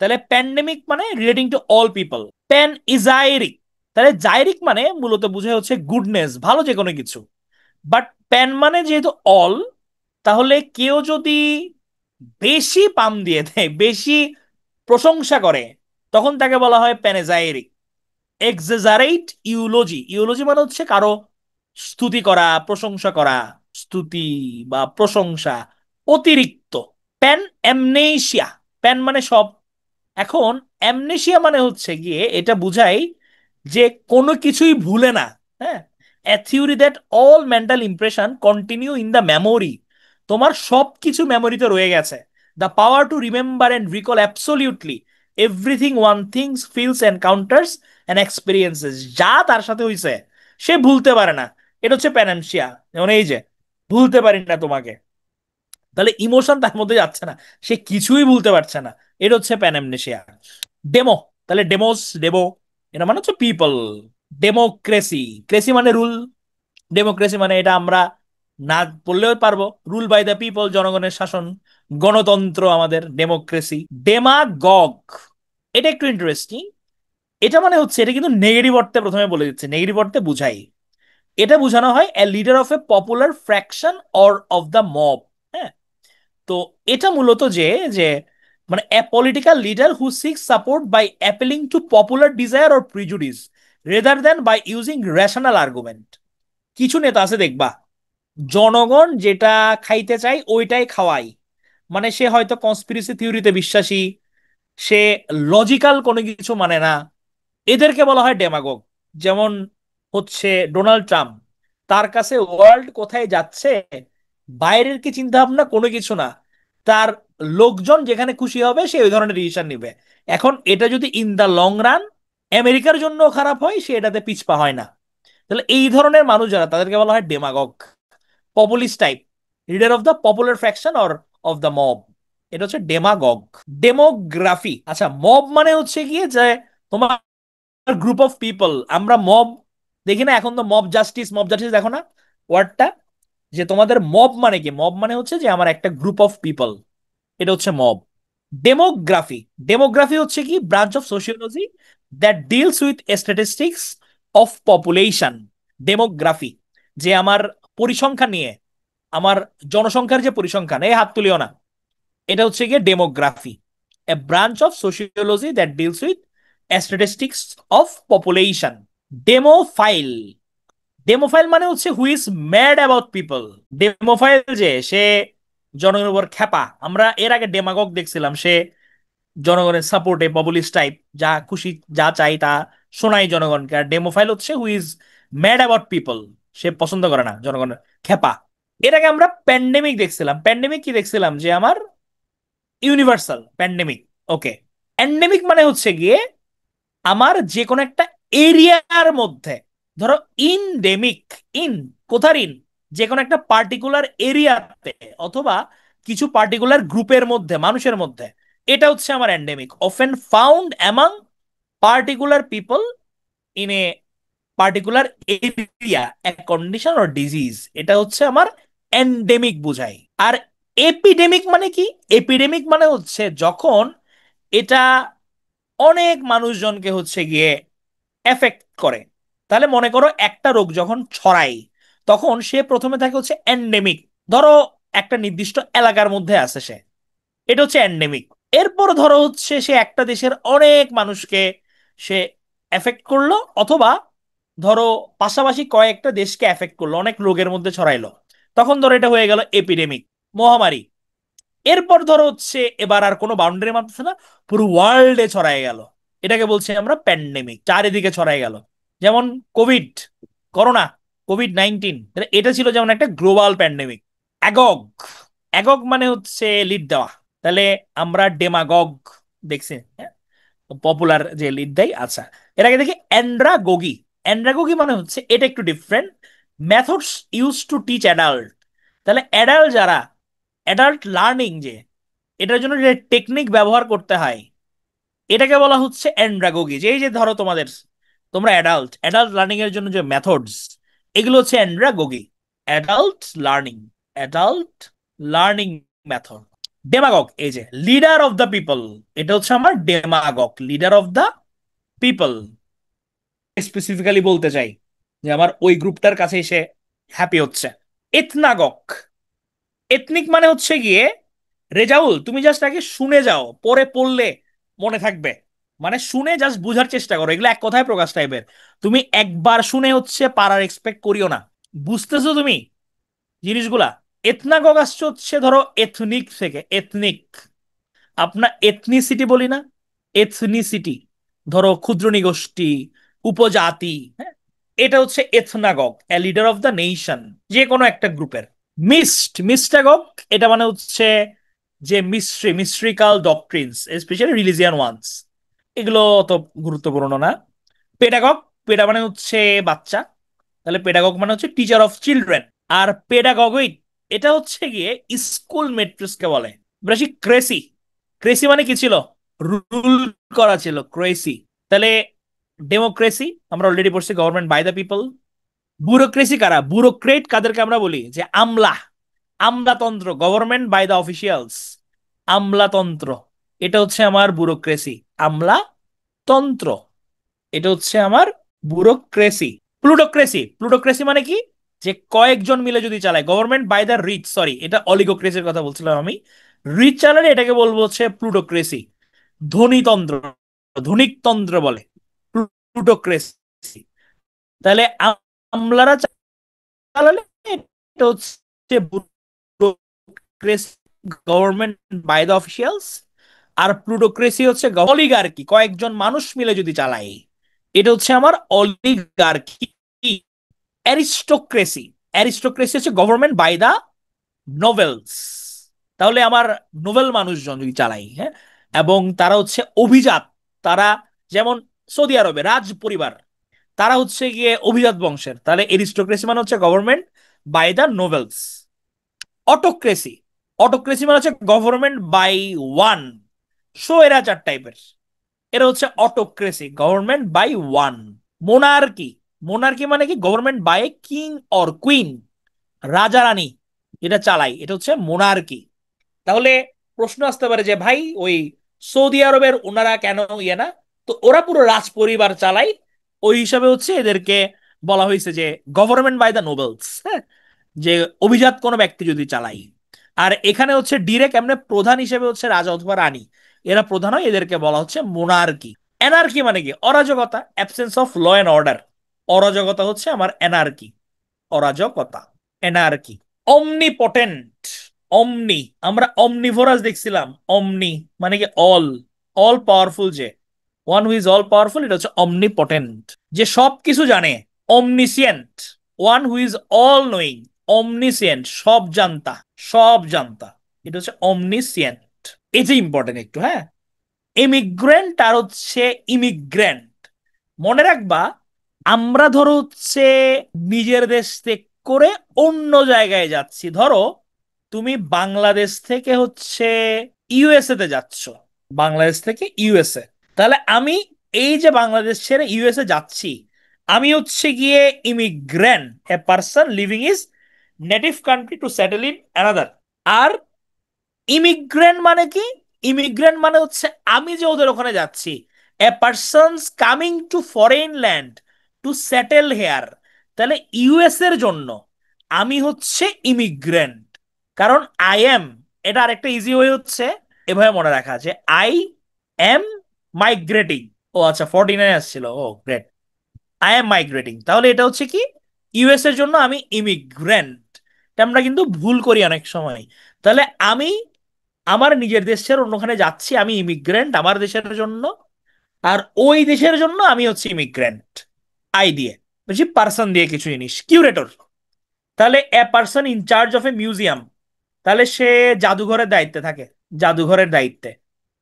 তাহলে প্যান্ডেমিক মানে relating to all people. Pan ইজাইরিক, তাহলে জাইরিক মানে মূলত বোঝায় হচ্ছে গুডনেস, ভালো যে কোনো কিছু। বাট প্যান মানে যেহেতু অল, তাহলে কেউ যদি বেশি পাম দিয়ে দেয়, বেশি প্রশংসা করে, তখন তাকে বলা হয় প্যানেজাইরিক। এক্সেজারেট ইউলজি, ইউলজি মানে হচ্ছে কারো স্তুতি করা, প্রশংসা করা, স্তুতি বা প্রশংসা অতিরিক্ত। প্যান অ্যামনেশিয়া, প্যান মানে সব। এখন অ্যামনেশিয়া মানে হচ্ছে গিয়ে এটা বুঝাই যে কোনো কিছুই ভুলে না। হ্যাঁ, a theory that all mental impression continue in the memory, তোমার সব কিছু মেমোরিতে রয়ে গেছে। The power to remember and recall absolutely everything one things feels encounters and experiences, যা তার সাথে হয়েছে সে ভুলতে পারে না। এটা হচ্ছে প্যানামশিয়া। যেমন এই যে ভুলতে পারি না তোমাকে, তাহলে ইমোশন তার মধ্যে যাচ্ছে না, সে কিছুই ভুলতে পারছে না। এটা হচ্ছে প্যানামনেশিয়া। ডেমো, তাহলে ডেমোস, ডেমো এটা মানে হচ্ছে পিপল। ডেমোক্রেসি, ক্রেসি মানে রুল, ডেমোক্রেসি মানে এটা আমরা না বললেও পারবো, রুল বাই দ্য পিপল, জনগণের শাসন, গণতন্ত্র আমাদের ডেমোক্রেসি। ডেমাগগ, এটা একটু ইন্টারেস্টিং। এটা মানে হচ্ছে, এটা কিন্তু নেগেটিভ অর্থে প্রথমে বলে দিচ্ছে, নেগেটিভ অর্থে বুঝাই। এটা বোঝানো হয় a leader of a popular fraction or of the mob. হ্যাঁ, তো এটা মূলত যে যে মানে a political leader who seeks support by appealing to popular desire or prejudice rather than by using rational argument. কিছু নেতা আছে দেখবা, জনগণ যেটা খাইতে চাই ওইটাই খাওয়াই। মানে সে হয়তো কনস্পিরেসি থিওরিতে বিশ্বাসী, সে লজিক্যাল কোনো কিছু মানে না, এদেরকে বলা হয় ডেমাগোগ। যেমন হচ্ছে ডোনাল্ড ট্রাম্প, তার কাছে ওয়ার্ল্ড কোথায় যাচ্ছে বাইরের কি চিন্তা ভাবনা কোনো কিছু না, তার লোকজন যেখানে খুশি হবে সে ওই ধরনের ডিসিশন নিবে। এখন এটা যদি ইন দা লং রান আমেরিকার জন্য খারাপ হয়, সে এটাতে পিছপা হয় না। তাহলে এই ধরনের মানুষ যারা, তাদেরকে বলা হয় demagogue, populist type, leader of the popular fraction or of the mob. এটা হচ্ছে ডেমাগগ। ডেমোগ্রাফি, আচ্ছা মব মানে হচ্ছে গিয়ে যে তোমার গ্রুপ অফ পিপল। আমরা মব দেখি না এখন, তো মব জাস্টিস, মব জাস্টিস দেখো না ওয়ার্ডটা, যে তোমাদের মব মানে কি? মব মানে হচ্ছে যে আমার একটা গ্রুপ অফ পিপল, এটা হচ্ছে মব। ডেমোগ্রাফি, ডেমোগ্রাফি হচ্ছে কি branch of sociology that deals with statistics of population. Demography যে আমার পরিসংখ্যান নিয়ে, আমার জনসংখ্যার যে পরিসংখ্যান, এই হাত তুলিও না, এটা হচ্ছে গিয়ে demography, a branch of sociology that deals with statistics of population. Demophile, demophile মানে হচ্ছে who is mad about people. Demophile যে সে জনগণের উপর খ্যাপা। আমরা এর আগে ডেমাগগ দেখছিলাম, সে জনগণের সাপোর্টে পপুলিস্ট টাইপ, যা খুশি যা চাই তা শোনাই জনগণকে। আর ডেমোফাইল হচ্ছে who is mad about people, সে পছন্দ করে না জনগণের খ্যাপা। এর আগে আমরা প্যান্ডেমিক দেখছিলাম। প্যান্ডেমিক কি দেখছিলাম, যে আমার ইউনিভার্সাল প্যান্ডেমিক। ওকে, এন্ডেমিক মানে হচ্ছে গিয়ে আমার যে কোনো একটা এরিয়ার মধ্যে, ধরো ইনডেমিক, ইন কোথার ইন, যে কোনো একটা পার্টিকুলার এরিয়াতে অথবা কিছু পার্টিকুলার গ্রুপের মধ্যে, মানুষের মধ্যে, এটা হচ্ছে আমার endemic. Often found among particular people in a particular area, A condition or disease, এটা হচ্ছে আমার এন্ডেমিক বুঝাই। আর এপিডেমিক মানে কি? এপিডেমিক মানে হচ্ছে যখন এটা অনেক মানুষজনকে হচ্ছে গিয়ে এফেক্ট করে। তাহলে মনে করো একটা রোগ যখন ছড়ায়, তখন সে প্রথমে থাকে হচ্ছে এন্ডেমিক। ধরো একটা নির্দিষ্ট এলাকার মধ্যে আছে সে, এটা হচ্ছে এন্ডেমিক। এরপর ধরো হচ্ছে সে একটা দেশের অনেক মানুষকে সে এফেক্ট করলো, অথবা ধরো পাশাপাশি কয়েকটা দেশকে এফেক্ট করলো, অনেক রোগের মধ্যে ছড়াইলো, তখন ধরো এটা হয়ে গেল এপিডেমিক, মহামারী। এরপর ধরো হচ্ছে এবার আর কোনো বাউন্ডারি মানতেছে না, পুরো ওয়ার্ল্ডে ছড়াই গেল, এটাকে বলছি আমরা প্যান্ডেমিক, চারিদিকে ছড়াই গেল। যেমন কোভিড, করোনা, কোভিড-19, এটা ছিল যেমন একটা গ্লোবাল প্যান্ডেমিক। অ্যাগগ। অ্যাগগ মানে হচ্ছে লিড দেওয়া। তাহলে আমরা ডেমাগগ দেখছি, পপুলার যে লিড দেয়। আচ্ছা, এর আগে দেখি অ্যান্ড্রাগোগি। অ্যান্ড্রাগোগি মানে হচ্ছে, এটা একটু different, methods use to teach adult. তাহলে অ্যাডাল্ট যারা, অ্যাডাল্ট লার্নিং যে, এটার জন্য যে টেকনিক ব্যবহার করতে হয়, এটাকে বলা হচ্ছে অ্যান্ড্রাগোগি। যে এই যে ধরো তোমাদের, তোমরা অ্যাডাল্ট, অ্যাডাল্ট লার্নিং এর জন্য যে মেথডস, এগুলো হচ্ছে andragogy. Adult learning, adult learning method. Demagogue, এই যে লিডার অফ দ্য পিপল, এটা হচ্ছে আমার demagogue, leader of the people. Specifically বলতে চাই যে আমার ওই গ্রুপটার কাছে এসে হ্যাপি হচ্ছে। এথনাগগ, এথনিক মানে হচ্ছে গিয়ে, রেজাউল তুমি জাস্ট আগে শুনে যাও, পরে পড়লে মনে থাকবে। মানে শুনে জাস্ট বুঝার চেষ্টা করো, এগুলো এক কথায় প্রকাশ টাইপের। তুমি একবার শুনে হচ্ছে পারার এক্সপেক্ট করিও না। বুঝতেছো তুমি জিনিসগুলা? এথনাগগ আসছে হচ্ছে ধরো এথনিক থেকে, এথনিক। আপনার এথনিসিটি বলি না, এথনিসিটি, ধরো ক্ষুদ্র নিগোষ্ঠী, উপজাতি, হ্যাঁ, এটা হচ্ছে ethnagogue, a leader of the nation, যে কোনো একটা গ্রুপের। মিস্টাগগ, এটা মানে হচ্ছে যে mystical doctrines, specially religion ones, এগুলো তো গুরুত্বপূর্ণ না। পেডাগগ, পেডা মানে হচ্ছে বাচ্চা, তাহলে পেডাগগ মানে হচ্ছে টিচার অফ চিলড্রেন। আর পেডাগগিক, এটা হচ্ছে গিয়ে স্কুল মেট্রিক্সকে বলে। বেশি ক্রেসি, ক্রেসি মানে কি ছিল? রুল করা ছিল, ক্রেসি। তাহলে ডেমোক্রেসি আমরা অলরেডি পড়ছি, government by the people. Bureaucracy কারা? ব্যুরোক্রেট কাদেরকে আমরা বলি? যে আমলা, আমলাতন্ত্র, গভর্নমেন্ট বাই দ্য অফিসিয়ালস, আমলাতন্ত্র, এটা হচ্ছে আমার ব্যুরোক্রেসি। আমলাতন্ত্র, এটা হচ্ছে আমার ব্যুরোক্রেসি। প্লুটোক্রেসি, প্লুটোক্রেসি মানে কি? যে কয়েকজন মিলে যদি চালায়, government by the rich, sorry এটা অলিগোক্রেসির কথা বলছিলাম আমি। রিচ চালালে এটাকে বলবো হচ্ছে প্লুটোক্রেসি। ধনীতন্ত্র, ধনিকতন্ত্র বলে প্লুটোক্রেসি। তাহলে আমলারা চালালে এটা হচ্ছে bureaucracy, government by the officials. আর প্লুটোক্রেসি হচ্ছে অলিগার্কি, কয়েকজন মানুষ মিলে যদি চালায়, এটা হচ্ছে আমার অলিগার্কি। অ্যারিস্টোক্রেসি, অ্যারিস্টোক্রেসি হচ্ছে গভর্নমেন্ট বাই দা নোবেলস। তাহলে আমার নোবেল মানুষজন যদি চালাই, হ্যাঁ, এবং তারা হচ্ছে অভিজাত, তারা যেমন সৌদি আরবে রাজ পরিবার, তারা হচ্ছে গিয়ে অভিজাত বংশের, তাহলে এরিস্টোক্রেসি মানে হচ্ছে government by the nobles. Autocracy, autocracy মানে হচ্ছে গভর্নমেন্ট বাই ওয়ান, স্বৈরাচার টাইপের, এটা হচ্ছে autocracy, government by one. Monarchy, monarchy মানে কি? Government by a king or queen, রাজা রানী এটা চালাই, এটা হচ্ছে মোনার্কি। তাহলে প্রশ্ন আসতে পারে যে ভাই ওই সৌদি আরবের ওনারা কেন ইয়ে না? তো ওরা পুরো রাজ পরিবার চালায়, ওই হিসাবে হচ্ছে এদেরকে বলা হয়েছে যে গভর্নমেন্ট বাই দ্য নোবেলস, হ্যাঁ, যে অভিজাত কোনো ব্যক্তি যদি চালাই। আর এখানে হচ্ছে ডিরেক্ট এমনি প্রধান হিসেবে হচ্ছে রাজা অথবা রানী, এরা প্রধান হয়, এদেরকে বলা হচ্ছে মোনার্কি। এনার্কি মানে কি? অরাজকতা, absence of law and order. অরাজকতা হচ্ছে আমার এনার্কি, অরাজকতা, এনার্কি। অমনিপটেন্ট, অমনি, আমরা অমনিভোরাস দেখছিলাম, অমনি মানে কি? অল, অল পাওয়ারফুল, যে one who is all powerful, এটা হচ্ছে অমনিপটেন্ট, যে সব কিছু জানে। Omniscient, one who is all knowing, omniscient সব জানতা, সব জানতা, এটা হচ্ছে অমনিসিয়েন্ট। এই যে ইম্পর্টেন্ট একটু, হ্যাঁ। ইমিগ্রেন্ট আর হচ্ছে ইমিগ্রেন্ট, মনে রাখবা। আমরা ধরো হচ্ছে নিজের দেশ থেকে করে অন্য জায়গায় যাচ্ছি, ধরো তুমি বাংলাদেশ থেকে হচ্ছে ইউএসএ তে যাচ্ছ, বাংলাদেশ থেকে ইউএসএ, তাহলে আমি এই যে বাংলাদেশ ছেড়ে ইউএসএ যাচ্ছি, আমি হচ্ছে গিয়ে immigrant, a person living is native country to settle in another. আর ইমিগ্রেন্ট মানে কি? ইমিগ্রেন্ট মানে হচ্ছে আমি যে ওদের ওখানে যাচ্ছি, a persons coming to foreign land to settle here. তাহলে ইউএস এর জন্য আমি হচ্ছে ইমিগ্রেন্ট, কারণ আই এম, এটা আরেকটা ইজি ওয়ে হচ্ছে এভাবে মনে রাখা, যে আই এম মাইগ্রেটিং। ও আচ্ছা, 49 আসছিল, ও গ্রেট। আই এম মাইগ্রেটিং, তাহলে এটা হচ্ছে কি? ইউএস এর জন্য আমি ইমিগ্রেন্ট। আমরা কিন্তু ভুল করি অনেক সময়। তাহলে আমি আমার নিজের দেশের অন্যখানে যাচ্ছি, আমি ইমিগ্রেন্ট আমার দেশের জন্য। আর ওই দেশের জন্য আমি হচ্ছে ইমিগ্রেন্ট, আই দিয়ে, বুঝছি পার্সন দিয়ে কিছু জিনিস। কিউরেটর, তাহলে a person in charge of a museum, তাহলে সে জাদুঘরের দায়িত্বে থাকে, জাদুঘরের দায়িত্বে।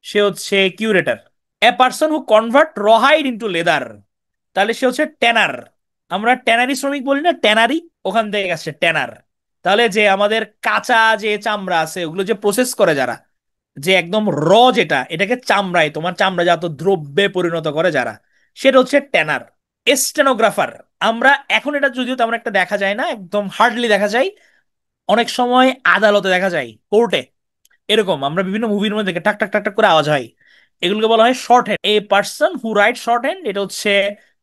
সে হচ্ছে curator. A person who convert rawhide into leather, তাহলে সে হচ্ছে ট্যানার। আমরা ট্যানারি শ্রমিক বলি না, ট্যানারি, ওখান থেকে আসছে ট্যানার। তাহলে যে আমাদের কাঁচা যে চামড়া আছে ওগুলো যে প্রসেস করে যারা, যে একদম যেটা, এটাকে চামড়ায় তোমার চামড়াজাত দ্রব্যে পরিণত করে যারা, সেটা হচ্ছে ট্যানার। স্টেনোগ্রাফার, আমরা এখন এটা যদিও তেমন একটা দেখা যায় না, একদম হার্ডলি দেখা যায়, অনেক সময় আদালতে দেখা যায়, কোর্টে, এরকম আমরা বিভিন্ন মুভির মধ্যে দেখে টাক টাক টাক টাক করে আওয়াজ হয়, এগুলোকে বলা হয় শর্ট হ্যান্ড। এ পার্সন হু রাইট শর্ট হ্যান্ড, এটা হচ্ছে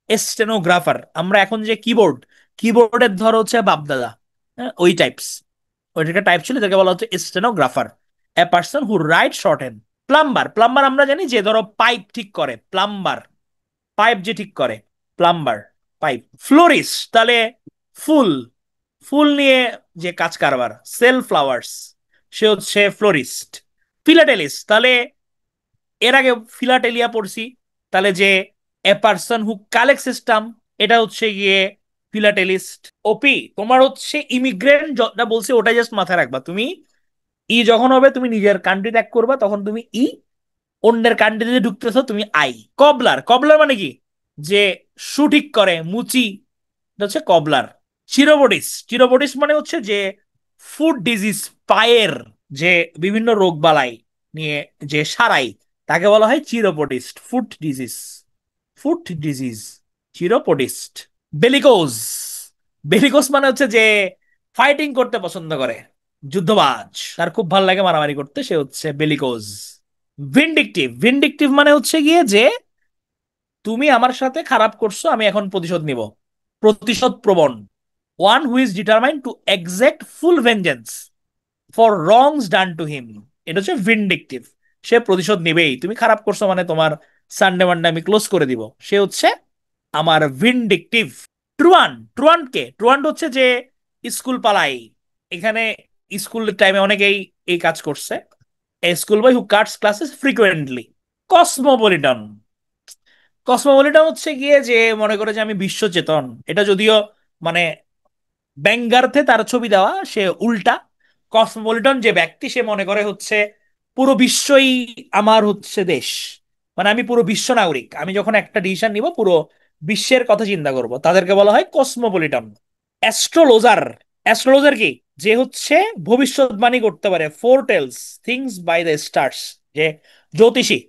স্টেনোগ্রাফার। আমরা এখন যে কিবোর্ড, কিবোর্ডের ধরো হচ্ছে বাপদাদা, হ্যাঁ, ওই টাইপস, ওইটা টাইপ ছিল, যাকে বলা হচ্ছে স্টেনোগ্রাফার। এ পার্সন হু right short hand. Plumber, plumber আমরা জানি যে ধরো পাইপ ঠিক করে, প্লাম্বার পাইপ যে ঠিক করে, প্লাম্বার পাইপ। ফ্লোরিস্ট, তাহলে ফুল, ফুল নিয়ে যে কাজ কারবার, সেল ফ্লাওয়ার্স, সে হচ্ছে ফ্লোরিস্ট। ফিলাটেলিস্ট, তাহলে এর আগে ফিলাটেলিয়া পড়ছি, তাহলে যে এ পার্সন হু কালেক্ট সিস্টেম, এটা হচ্ছে গিয়ে ফিলাটেলিস্ট। ওপি, তোমার হচ্ছে ইমিগ্রেন্ট যতটা বলছি ওটা জাস্ট মাথায় রাখবা তুমি। ই যখন হবে তুমি নিজের কান্ট্রি ত্যাগ করবা তখন তুমি ই, অন্যের কান্ট্রিতে ঢুকতেছো তুমি আই। কবলার, কবলার মানে কি, যে শু ঠিক করে, মুচি, এটা হচ্ছে কবলার। চিরোপটিস, চিরোপটিস মানে হচ্ছে যে ফুড ডিজিজ, পায়ের যে বিভিন্ন রোগ বালাই নিয়ে যে সারাই, তাকে বলা হয় chiropodist. Foot disease, foot disease, chiropodist. Bellicose, bellicose মানে হচ্ছে যে ফাইটিং করতে পছন্দ করে, যুদ্ধবাজ, তার খুব ভালো লাগে মারামারি করতে, সে হচ্ছে বেলিকোজ। ভিন্ডিকটিভ, ভিন্ডিকটিভ মানে হচ্ছে গিয়ে যে তুমি আমার সাথে খারাপ করছো, আমি এখন প্রতিশোধ নিব, প্রতিশোধ প্রবণ। One who is determined to exact full vengeance for রংস done to him, এটা হচ্ছে ভিন্ডিকটিভ। সে প্রতিশোধ নিবেই, তুমি খারাপ করছো মানে তোমার সানডে মানডে আমি ক্লোজ করে দিব, সে হচ্ছে আমার ভিন্ডিকটিভ। ট্রুয়ান, ট্রুয়ান কে, ট্রুয়ান হচ্ছে যে স্কুল পালাই, এখানে স্কুল টাইমে অনেকেই এই কাজ করছে। A school boy who cuts classes frequently. Cosmopolitan, cosmopolitan হচ্ছে গিয়ে যে মনে করে যে আমি বিশ্বচেতন, এটা যদিও মানে ব্যঙ্গার্থে তার ছবি দেওয়া, সে উল্টা। কসমোপলিটন যে ব্যক্তি সে মনে করে হচ্ছে পুরো বিশ্বই আমার হচ্ছে দেশ, মানে আমি পুরো বিশ্ব নাগরিক, আমি যখন একটা ডিসিশন নিব পুরো বিশ্বের কথা চিন্তা করব, তাদেরকে বলা হয় কসমোপলিটন। অ্যাস্ট্রোলজার, অ্যাস্ট্রোলজার কি, যে হচ্ছে ভবিষ্যৎবাণী করতে পারে, foretells things by the stars, যে জ্যোতিষী,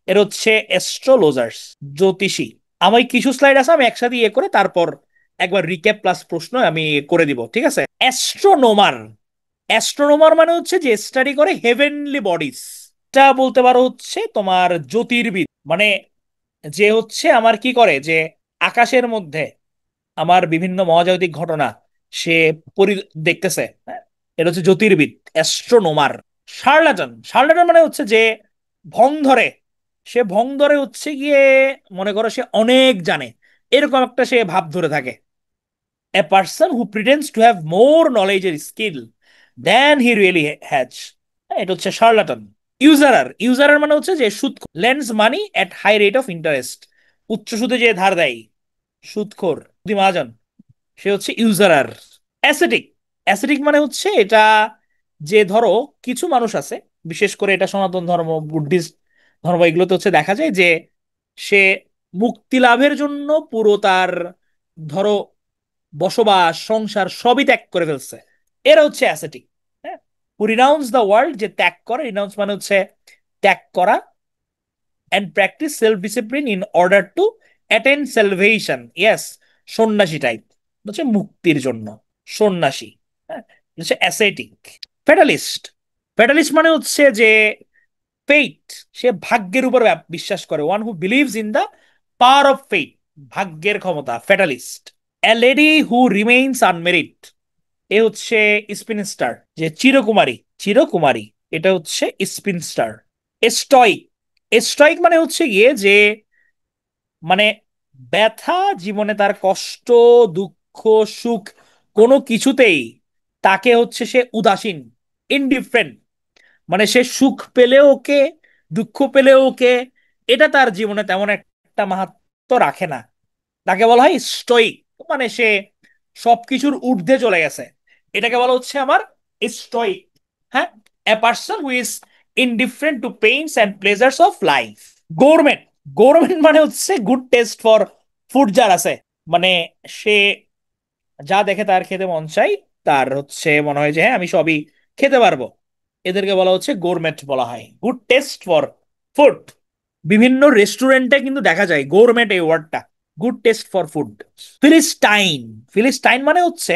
এর হচ্ছে অ্যাস্ট্রোলজার্স, জ্যোতিষী। আমার কিছু স্লাইড আছে, আমি একসাথে ইয়ে করে তারপর একবার রিক্যাপ প্লাস প্রশ্ন আমি করে দিব, ঠিক আছে। অ্যাস্ট্রোনোমার, অ্যাস্ট্রোনোমার মানে হচ্ছে যে স্টাডি করে হেভেনলি বডিজ, এটা বলতে পারো হচ্ছে তোমার জ্যোতির্বিদ, মানে যে হচ্ছে আমার কি করে, যে আকাশের মধ্যে আমার বিভিন্ন মহাজাগতিক ঘটনা সে পরি দেখতেছে, হ্যাঁ, এটা হচ্ছে জ্যোতির্বিদ, অ্যাস্ট্রোনোমার। শার্লাটান, শার্লাটান মানে হচ্ছে যে ভং ধরে, সে ভং ধরে হচ্ছে গিয়ে মনে করো সে অনেক জানে, এরকম একটা সে ভাব ধরে থাকে। A person who pretends to have more knowledge or skill than he really has, এটা হচ্ছে শার্লাটান। ইউজারার, ইউজারার মানে হচ্ছে যে সুদ, lends money at high rate of interest, উচ্চ সুদে যে ধার দেয়, সুদখোর, মহাজন, সে হচ্ছে ইউজারার। অ্যাসেটিক, অ্যাসেটিক মানে হচ্ছে এটা যে ধরো কিছু মানুষ আছে, বিশেষ করে এটা সনাতন ধর্ম, বুদ্ধিস্ট ধর্ম, এগুলোতে হচ্ছে দেখা যায় যে সে মুক্তি লাভের জন্য পুরো তার ধরো বসবাস সংসার সবই ত্যাগ করে ফেলছে, এরা হচ্ছে অ্যাসেটিক। হ্যাঁ, হু রিনাউন্স দ্য ওয়ার্ল্ড, যে ত্যাগ করে, রিনাউন্স মানে হচ্ছে ত্যাগ করা, and practice self discipline in order to attend salvation, yes, সন্ন্যাসী টাইপ, হচ্ছে মুক্তির জন্য সন্ন্যাসী, হ্যাঁ, হচ্ছে অ্যাসেটিক। ফেটালিস্ট, ফেটালিস্ট মানে হচ্ছে যে ফেইট, সে ভাগ্যের উপর বিশ্বাস করে, one who believes in the power of fate, ভাগ্যের ক্ষমতা, fatalist. A lady who remains unmarried, এ হচ্ছে স্পিনস্টার, যে চিরকুমারী, চিরকুমারী, এটা হচ্ছে স্পিনস্টার। স্টয়িক, স্টয়িক মানে হচ্ছে গিয়ে যে মানে ব্যথা জীবনে তার কষ্ট, দুঃখ, সুখ, কোনো কিছুতেই তাকে হচ্ছে সে উদাসীন, ইনডিফারেন্ট, মানে সে সুখ পেলেও ওকে, দুঃখ পেলেও ওকে, এটা তার জীবনে তেমন একটা মাহাত্ম রাখে না, তাকে বলা হয় স্টোইক, মানে সে সবকিছুর ঊর্ধ্বে চলে গেছে, এটাকে বলা হচ্ছে আমার স্টোইক। হ্যাঁ, এ person who is indifferent two pains and pleasures of life. Government, government মানে হচ্ছে গুড টেস্ট ফর ফুড, যার আছে, মানে সে যা দেখে তার খেতে মন চাই, তার হচ্ছে মনে হয় যে হ্যাঁ আমি সবই খেতে পারবো, এদেরকে বলা হচ্ছে গোরমেট বলা হয়, গুড টেস্ট ফর ফুড। বিভিন্ন রেস্টুরেন্টে কিন্তু দেখা যায় গোরমেট এই ওয়ার্ডটা, good taste for food. Philistine, philistine মানে হচ্ছে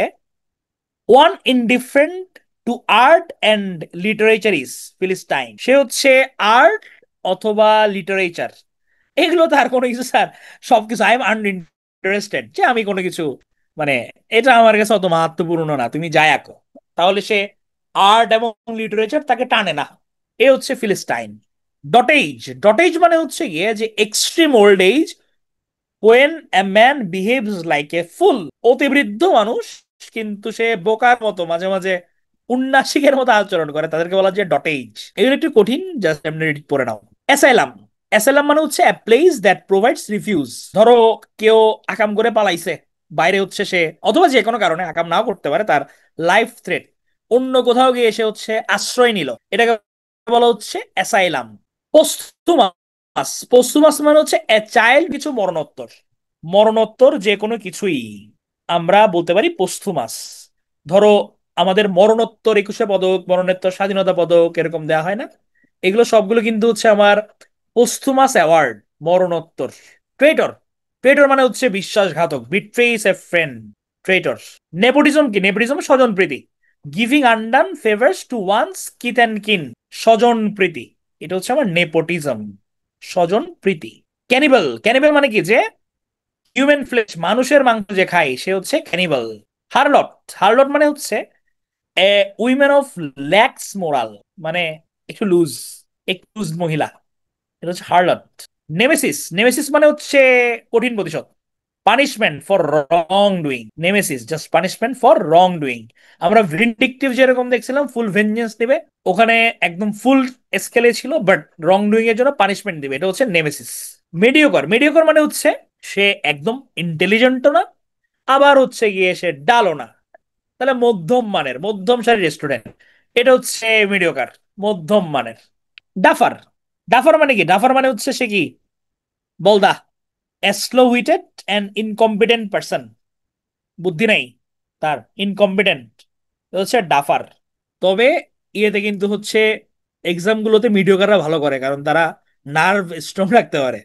one indifferent to art and literature is philistine, সে হচ্ছে আর্ট অথবা লিটারেচার, এগুলো তার কোনো কিছু স্যার, সবকিছু আই এম আনইন্টারেস্টেড, যে আমি কোনো কিছু মানে এটা আমার কাছে অত মাহাত্মপূর্ণ না, তুমি যাই আঁকো, তাহলে সে আর্ট এবং লিটারেচার তাকে টানে না, এ হচ্ছে ফিলিস্টাইন। ডটেজ, ডটেজ মানে হচ্ছে গিয়ে যে extreme old age when a man behaves like a fool, অতিবৃদ্ধ মানুষ কিন্তু সে বোকার মতো মাঝে মাঝে উন্নাসিকের মতো আচরণ করে, তাদেরকে বলা যায় ডটেজ। এগুলো একটু কঠিন, জাস্ট এমনি পড়ে নাও। অ্যাসাইলাম, অ্যাসাইলাম মানে হচ্ছে a place that provides refuse. ধরো কেউ আকাম করে পালাইছে, বাইরে হচ্ছে সে, অথবা যে কোনো কারণে আকাম নাও করতে পারে, তার লাইফ থ্রেট, অন্য কোথাও গিয়ে এসে হচ্ছে আশ্রয় নিল, এটাকে বলা হচ্ছে অ্যাসাইলাম। পোস্তুমাস, পোস্তুমাস মানে হচ্ছে এ চাইল্ড, কিছু মরণোত্তর, মরণোত্তর যে কোনো কিছুই আমরা বলতে পারি পোস্তুমাস। ধরো আমাদের মরণোত্তর 21শে পদক, মরণোত্তর স্বাধীনতা পদক এরকম দেওয়া হয় না, এগুলো সবগুলো কিন্তু হচ্ছে আমার পোস্থুমাস অ্যাওয়ার্ড, মরণোত্তর। ট্রেটর, ট্রেটর মানে হচ্ছে বিশ্বাসঘাতক, betrays a friend, traitor. Nepotism কি? নেপোটিজম স্বজন প্রীতি, giving undue favours to one's kith and kin, স্বজন প্রীতি, এটা হচ্ছে আমার নেপোটিজম, স্বজন প্রীতি। ক্যানিবাল, ক্যানিবাল মানে কি? যে হিউম্যান ফ্লেশ, মানুষের মাংস যে খায় সে হচ্ছে ক্যানিবাল। হারলট, হারলট মানে হচ্ছে এ উইমেন অফ ল্যাক্স মোরাল, মানে একটু লুজ, একটু লুজ মহিলা, এটা হচ্ছে হার্লট। নেমেসিস, নেমেসিস মানে হচ্ছে কঠিন প্রতিশোধ, punishment for wrong doing, Nemesis just punishment for wrong doing. আমরা ভিন্ডিকটিভ যেরকম দেখছিলাম ফুল ভেঞ্জেন্স দিবে, ওখানে একদম ফুল স্কেলে ছিল, বাট রং ডুইং এর জন্য পানিশমেন্ট দিবে, এটা হচ্ছে নেমেসিস। মেডিওকর, মেডিওকর মানে হচ্ছে সে একদম ইন্টেলিজেন্টও না, আবার হচ্ছে গিয়ে সে ডালও না, তাহলে মধ্যম মানের, মধ্যম সারির রেস্টুরেন্ট, এটা হচ্ছে মিডিওকার, মধ্যম মানের। ডাফার, ডাফার মানে কি? ডাফার মানে হচ্ছে সে কি? বলদা, slow Wittet and incompetent person, বুদ্ধি নাই তার, ইনকম্পিটেন্ট, হচ্ছে ডাফার। তবে ইয়েতে কিন্তু হচ্ছে এক্সাম গুলোতে মিডিওকাররা ভালো করে, কারণ তারা নার্ভ স্ট্রং রাখতে পারে।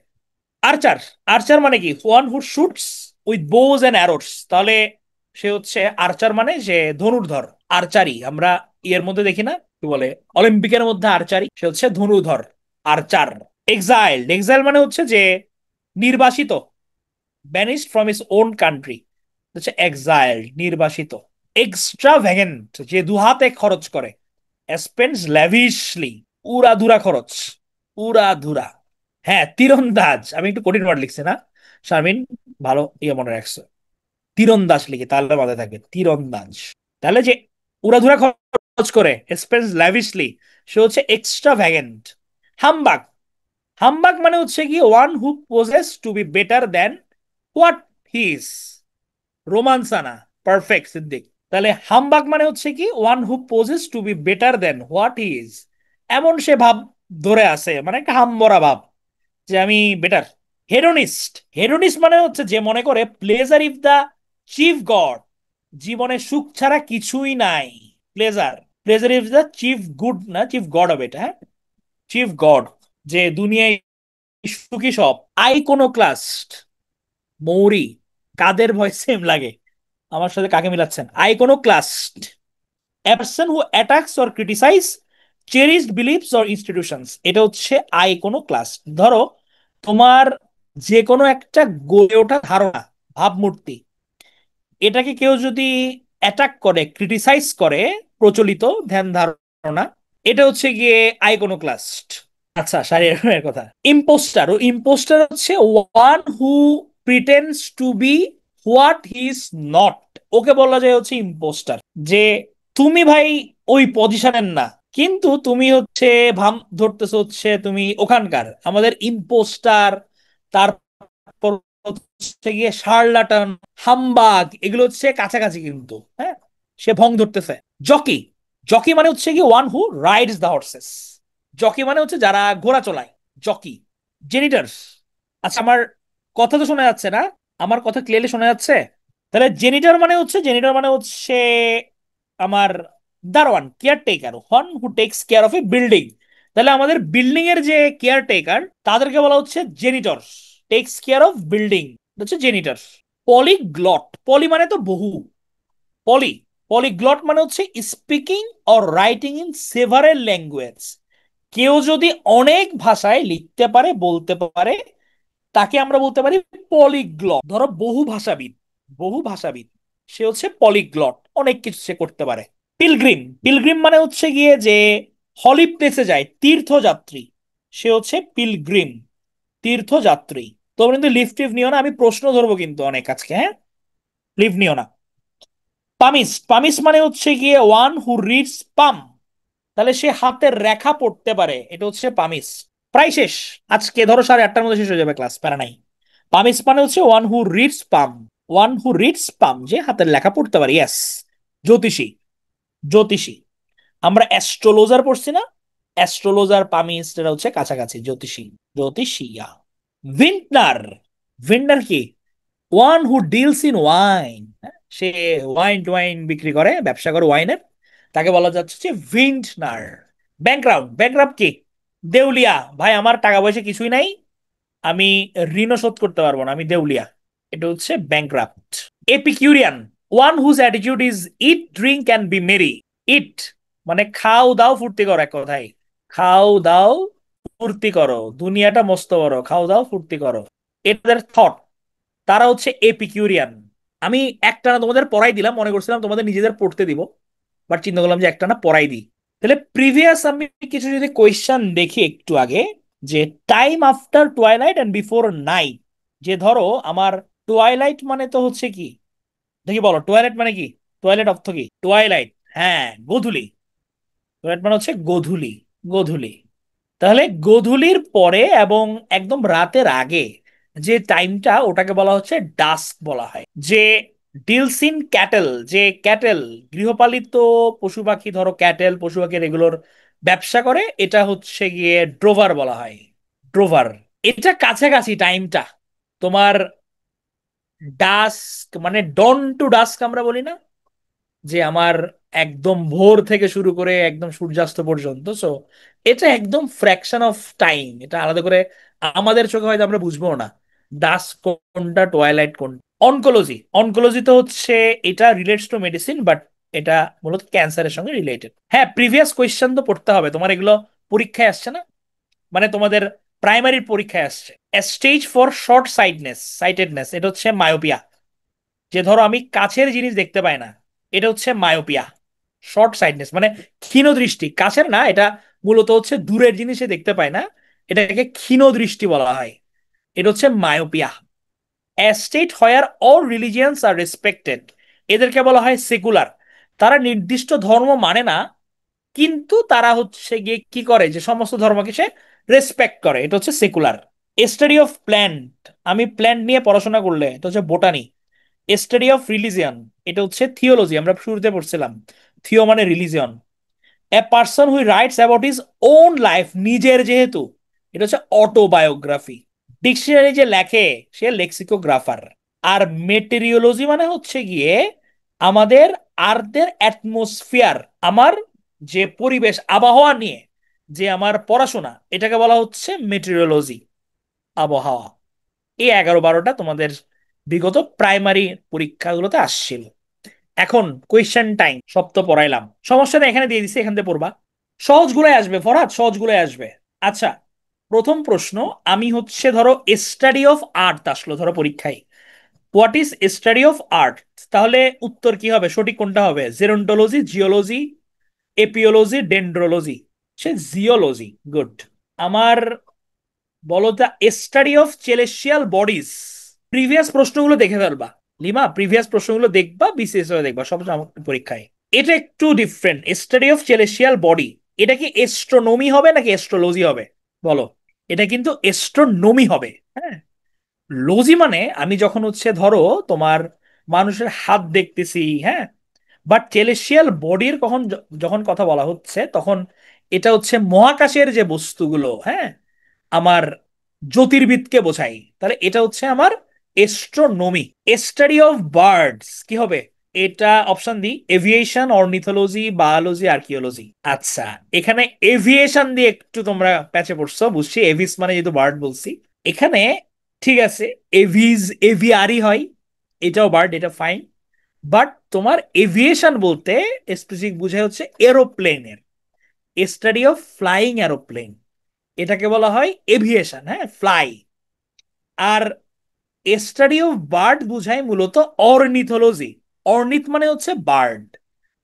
আর্চার, আর্চার মানে কি? One who shoots with bows and arrows, তাহলে সে হচ্ছে আর্চার মানে যে ধনুর্ধর। আর্চারি আমরা ইয়ের মধ্যে দেখি না, কি বলে, অলিম্পিকের মধ্যে আর্চারি, সে হচ্ছে ধনুর্ধর, আর্চার। এক্সাইল্ড, এক্সাইল মানে হচ্ছে যে নির্বাসিত, ব্যানিশড ফ্রম ইস ওন কান্ট্রি, হচ্ছে এক্সাইল্ড, নির্বাসিত। এক্সট্রাভ্যাগেন্ট, যে দুহাতে খরচ করে, স্পেন্ডস ল্যাভিশলি, উড়াধুরা খরচ, উড়াধুরা। হ্যাঁ, তীরন্দাজ, আমি একটু কঠিন ওয়ার্ড লিখছি না শারমিন, ভালো ইয়ে মনে রাখছো, তীরন্দাজ লিখি তাহলে মাথায় থাকবে, তীরন্দাজ। তাহলে যে উড়াধুরা খরচ করে, স্পেন্ডস ল্যাভিশলি, সে হচ্ছে এক্সট্রাভ্যাগেন্ট। হামবাক, হামবাক মানে হচ্ছে কি? One who poses to be better than what he is, রোমান্সানা, পারফেক্ট সিদ্দিক। তাহলে হামবাক মানে হচ্ছে কি? One who poses to be better than what he is, এমন সে ভাব ধরে আছে, মানে একটা হামবরা ভাব যে আমি বেটার। হেডোনিস্ট, হেডোনিস্ট মানে হচ্ছে যে মনে করে pleasure is the chief god, জীবনে সুখ ছাড়া কিছুই নাই, pleasure, pleasure is the chief good, না চিফ গড হবে এটা, হ্যাঁ, চিফ গড, যে দুনিয়ায় সুখী সব। আইকোনোক্লাস্ট, মৌরি, কাদের ভয়েস সেম লাগে, আমার সাথে কাকে মিলাচ্ছেন? Iconoclast, a person who attacks or criticise cherished beliefs or institutions, এটা হচ্ছে আইকোনোক্লাস্ট। ধরো তোমার যে কোনো একটা গড়ে ওঠা ধারণা, ভাবমূর্তি, এটাকে কেউ যদি অ্যাটাক করে, ক্রিটিসাইজ করে, প্রচলিত ধ্যান ধারণা, এটা হচ্ছে গিয়ে আইকোনোক্লাস্ট। আচ্ছা, শারীরের কথা। ইম্পোস্টার, ও ইম্পোস্টার হচ্ছে one who pretends to be what he is not, ওকে বলা যায় হচ্ছে ইম্পোস্টার। যে তুমি ভাই ওই পজিশনের না, কিন্তু তুমি হচ্ছে ভাম ধরতেছো হচ্ছে তুমি ওখানকার, আমাদের ইম্পোস্টার, তারপর হচ্ছে গিয়ে শার্লাটান, হামবাগ, এগুলো হচ্ছে কাছাকাছি কিন্তু, হ্যাঁ, সে ভং ধরতেছে। জকি, জকি মানে হচ্ছে কি one who rides the horse's. Jockey মানে হচ্ছে যারা ঘোড়া চলায়, জকি। জেনিটার্স, আচ্ছা আমার কথা তো শোনা যাচ্ছে না? আমার কথা ক্লিয়ারলি শোনা যাচ্ছে? তাহলে জেনিটর মানে হচ্ছে আমার দারোয়ান, caretaker, one who takes care of a building. তাহলে আমাদের বিল্ডিং এর যে কেয়ারটেকার তাদেরকে বলা হচ্ছে janitor, takes care of building, হচ্ছে জেনিটর। পলিগ্লট, পলি মানে তো বহু, পলি, পলিগ্লট মানে হচ্ছে speaking or writing in several language. কেউ যদি অনেক ভাষায় লিখতে পারে, বলতে পারে, তাকে আমরা বলতে পারি পলিগ্লট। ধরো বহু ভাষাবিদ, বহু ভাষাবিদ, সে হচ্ছে পলিগ্লট, অনেক কিছু সে করতে পারে। পিলগ্রিম, পিলগ্রিম মানে হচ্ছে গিয়ে যে হলি প্লেসে যায়, তীর্থযাত্রী, সে হচ্ছে পিলগ্রিম, তীর্থযাত্রী। তোমরা কিন্তু লিফট টিফ নিও না, আমি প্রশ্ন ধরবো কিন্তু অনেক আজকে, হ্যাঁ? লিফট নিও না। পামিস, পামিস মানে হচ্ছে গিয়ে ওয়ান হু রিডস পাম, তাহলে সে হাতের রেখা পড়তে পারে, এটা হচ্ছে পামিস। প্রায় শেষ, আজকে ধরো 8:30-র মধ্যে শেষ হয়ে যাবে ক্লাস, প্যারা নাই। পামিস মানে হচ্ছে one who reads palm, one who reads palm, যে হাতের লেখা পড়তে পারে, ইয়েস। জ্যোতিষী, জ্যোতিষী, আমরা অ্যাস্ট্রোলজার পড়ছি না? অ্যাস্ট্রোলজার পামিস এটা হচ্ছে কাছাকাছি, জ্যোতিষী, জ্যোতিষিয়া। ভিন্টনার, ভিন্টনার কি? One who deals in wine, say wine twine বিক্রি করে, ব্যবসা করে ওয়াইনের, তাকে বলা যাচ্ছে যে ভিন্টনার। ব্যাংক্রাফট, ব্যাংক্রাফট কি? দেউলিয়া, ভাই আমার টাকা পয়সা কিছুই নাই, আমি ঋণও শোধ করতে পারবো না, আমি দেউলিয়া, এটা হচ্ছে bankrupt. Epicurean, one whose attitude is eat drink and be merry. Eat মানে খাও দাও ফুর্তি করো, এক কথায় খাও দাও ফুর্তি করো, দুনিয়াটা মস্ত বড়, খাও দাও ফুর্তি করো, এদের থট, তারা হচ্ছে এপিকিউরিয়ান। আমি একটা না তোমাদের পড়াই দিলাম, মনে করছিলাম তোমাদের নিজেদের পড়তে দিব, বাট চিন্তা করলাম যে একটা না পড়াই দিই। তাহলে প্রিভিয়াস আমি কিছু যদি কোয়েশ্চেন দেখি একটু আগে, যে time after twilight and before night, যে ধরো আমার টুয়াইলাইট মানে তো হচ্ছে কি, দেখি বলো টুয়াইলাইট মানে কি? টুয়াইলাইট অর্থ কি টুয়াইলাইট? হ্যাঁ, গোধূলি। টুয়াইলাইট মানে হচ্ছে গোধূলি, গোধূলি। তাহলে গোধূলির পরে এবং একদম রাতের আগে যে টাইমটা, ওটাকে বলা হচ্ছে ডাস্ক বলা হয়। যে ডিলস ইন ক্যাটেল, যে ক্যাটেল গৃহপালিত পশু পাখি, ধরো ক্যাটেল পশু পাখির এগুলোর ব্যবসা করে, এটা হচ্ছে গিয়ে ড্রোভার বলা হয়, ড্রোভার। এটা কাছাকাছি টাইমটা তোমার। ডাস্ক মানে ডন টু ডাস্ক আমরা বলি না, যে আমার একদম ভোর থেকে শুরু করে একদম সূর্যাস্ত পর্যন্ত, সো এটা একদম ফ্র্যাকশন অফ টাইম, এটা আলাদা করে আমাদের চোখে হয়তো আমরা বুঝবো না ডাস্ক কোনটা, টয়লাইট কোনটা। অনকোলজি, অনকোলজি তো হচ্ছে, এটা রিলেটস টু মেডিসিন, বাট এটা মূলত ক্যান্সারের সঙ্গে রিলেটেড। হ্যাঁ, প্রিভিয়াস কোয়েশ্চেন তো পড়তে হবে তোমার, এগুলো পরীক্ষায় আসছে না, মানে তোমাদের প্রাইমারির পরীক্ষায় আসছে। স্টেজ ফর শর্ট সাইটনেস, সাইটেডনেস, এটা হচ্ছে মায়োপিয়া, যে ধরো আমি কাছের জিনিস দেখতে পাই না, এটা হচ্ছে মায়োপিয়া। শর্ট সাইটনেস মানে ক্ষীণ দৃষ্টি, কাছের না, এটা মূলত হচ্ছে দূরের জিনিসে দেখতে পায় না, এটাকে ক্ষীণ দৃষ্টি বলা হয়, এটা হচ্ছে myopia. State where all religions are respected, এদেরকে বলা হয় সেকুলার। তারা নির্দিষ্ট ধর্ম মানে না, কিন্তু তারা হচ্ছে গিয়ে কি করে, যে সমস্ত ধর্মকে সে রেসপেক্ট করে, এটা হচ্ছে সেকুলার। স্টাডি অফ প্ল্যান্ট, আমি প্ল্যান্ট নিয়ে পড়াশোনা করলে এটা হচ্ছে বোটানি। স্টাডি অফ রিলিজিয়ন, এটা হচ্ছে থিওলজি, আমরা শুরুতে পড়ছিলাম, থিও মানে religion. A person who writes about his own life, নিজের যেহেতু, এটা হচ্ছে অটোবায়োগ্রাফি। ডিকশনারি যে লেখে, সে লেক্সিকোগ্রাফার। আর মেটেরিওলজি মানে হচ্ছে গিয়ে আমাদের আর্থের অ্যাটমসফিয়ার, আমার যে পরিবেশ আবহাওয়া নিয়ে যে আমার পড়াশোনা, এটাকে বলা হচ্ছে মেটেরিওলজি, আবহাওয়া। এই 11-12টা তোমাদের বিগত প্রাইমারি পরীক্ষাগুলোতে আসছিল। এখন কোয়েশ্চেন টাইম, সব তো পড়াইলাম, সমস্যা নেই, এখানে দিয়ে দিছি, এখান থেকে পড়বা, সহজগুলোই আসবে ফরহাদ, সহজগুলোই আসবে। আচ্ছা, প্রথম প্রশ্ন, আমি হচ্ছে ধরো স্টাডি অফ আর্থ আসলো ধরো পরীক্ষায়, what is study of earth, তাহলে উত্তর কি হবে, সঠিক কোনটা হবে? Gerontology, geology, apiology, dendrology? সে জিওলজি, গুড। আমার বলো, the study of celestial bodies, previous প্রশ্নগুলো দেখে ফেলবা লিমা, প্রিভিয়াস প্রশ্নগুলো দেখবা, বিসিএস হয়ে দেখবা সব পরীক্ষায়। এটা একটু ডিফারেন্ট, স্টাডি অফ চেলেস্টিয়াল বডি, এটা কি এস্ট্রোনমি হবে নাকি এস্ট্রোলজি হবে? বলো, এটা কিন্তু এস্ট্রোনমি হবে, হ্যাঁ। লজি মানে আমি যখন হচ্ছে ধরো তোমার মানুষের হাত দেখতেছি, হ্যাঁ, বাট সেলেস্টিয়াল বডির কখন যখন কথা বলা হচ্ছে তখন এটা হচ্ছে মহাকাশের যে বস্তুগুলো, হ্যাঁ, আমার জ্যোতির্বিদকে বোঝাই, তাহলে এটা হচ্ছে আমার এস্ট্রোনমি। স্টাডি অফ বার্ডস কি হবে? এটা অপশন দি, এভিয়েশন, অর্নিথোলজি, বায়োলজি, আর্কিওলজি। আচ্ছা, এখানে এভিয়েশন দিয়ে একটু তোমরা প্যাচে পড়ছো, বুঝছি, এভিস মানে যেহেতু বার্ড বলছি এখানে, ঠিক আছে, এভিজ এভিয়ারি হয়, এটাও বার্ড, এটা ফাইন। বাট তোমার এভিয়েশন বলতে স্পেসিফিক বোঝায় হচ্ছে এরোপ্লেনের, স্টাডি অফ ফ্লাইং এরোপ্লেন, এটাকে বলা হয় এভিয়েশন, হ্যাঁ, ফ্লাই। আর স্টাডি অফ বার্ড বুঝায় মূলত অর্নিথোলজি। অর্নিথ মানে হচ্ছে বার্ড,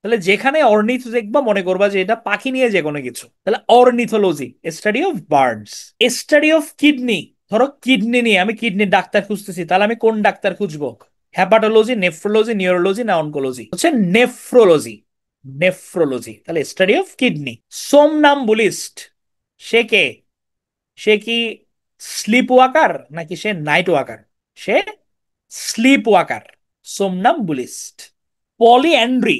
তাহলে যেখানে অর্নিথ দেখবা মনে করবা যে এটা পাখি নিয়ে যে কোনো কিছু, তাহলে ornithology, study of birds. Study of kidney, ধরো কিডনি নিয়ে আমি কিডনির ডাক্তার খুঁজতেছি, তাহলে আমি কোন ডাক্তার খুঁজবো? হ্যাপাটোলজি, নেফ্রোলজি, নিউরোলজি না অনকোলজি? হচ্ছে নেফ্রোলজি। নেফ্রোলজি, তাহলে স্টাডি অফ কিডনি। সোমনাম্বুলিস্ট, সে কে? সে কি স্লিপ ওয়াকার নাকি সে নাইট ওয়াকার? সে স্লিপ ওয়াকার, সোমনাম্বুলিস্ট। পলিএন্ড্রি,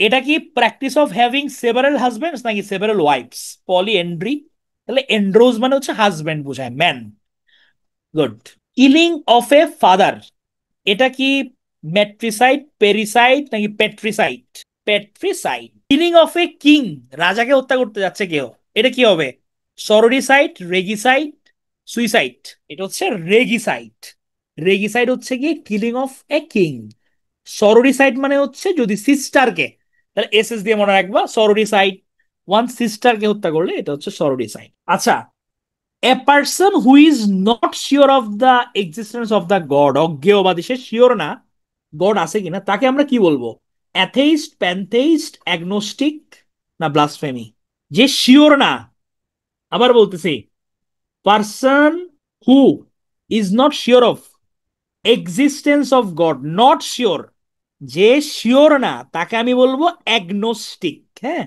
এটা কি practice of having several husband's নাকি সেভারাল ওয়াইফস? পলিএন্ড্রি, তাহলে এন্ড্রোজ মানে হচ্ছে হাজবেন্ড বোঝায়, man. Good. Killing of a father, এটা কি ম্যাট্রিসাইড, পেরিসাইড নাকি পেট্রিসাইড? পেট্রিসাইড। কিলিং অফ এ কিং, রাজাকে হত্যা করতে যাচ্ছে কেউ, এটা কি হবে? সরোডিসাইড, রেগিসাইড, সুইসাইড? এটা হচ্ছে রেগিসাইড। রেগিসাইড হচ্ছে কি কিলিং অফ এ কিং। সরোডিসাইড মানে হচ্ছে যদি সিস্টারকে, তাহলে এস দিয়ে মনে রাখবা, সরোডিসাইড, ওয়ান সিস্টারকে হত্যা করলে এটা হচ্ছে সরোডিসাইড। আচ্ছা, a person who is not sure of the existence of the God, অজ্ঞেয়বাদী, সে শিওর না গড আছে কিনা, তাকে আমরা কি বলবো? অ্যাথেইস্ট, প্যানথেইস্ট, অ্যাগনোস্টিক না ব্লাসফেমি? যে শিওর না, আবার বলতেছি, person who is not sure of existence of God, not sure, যে শিওর না তাকে আমি বলবো অ্যাগনোস্টিক, হ্যাঁ।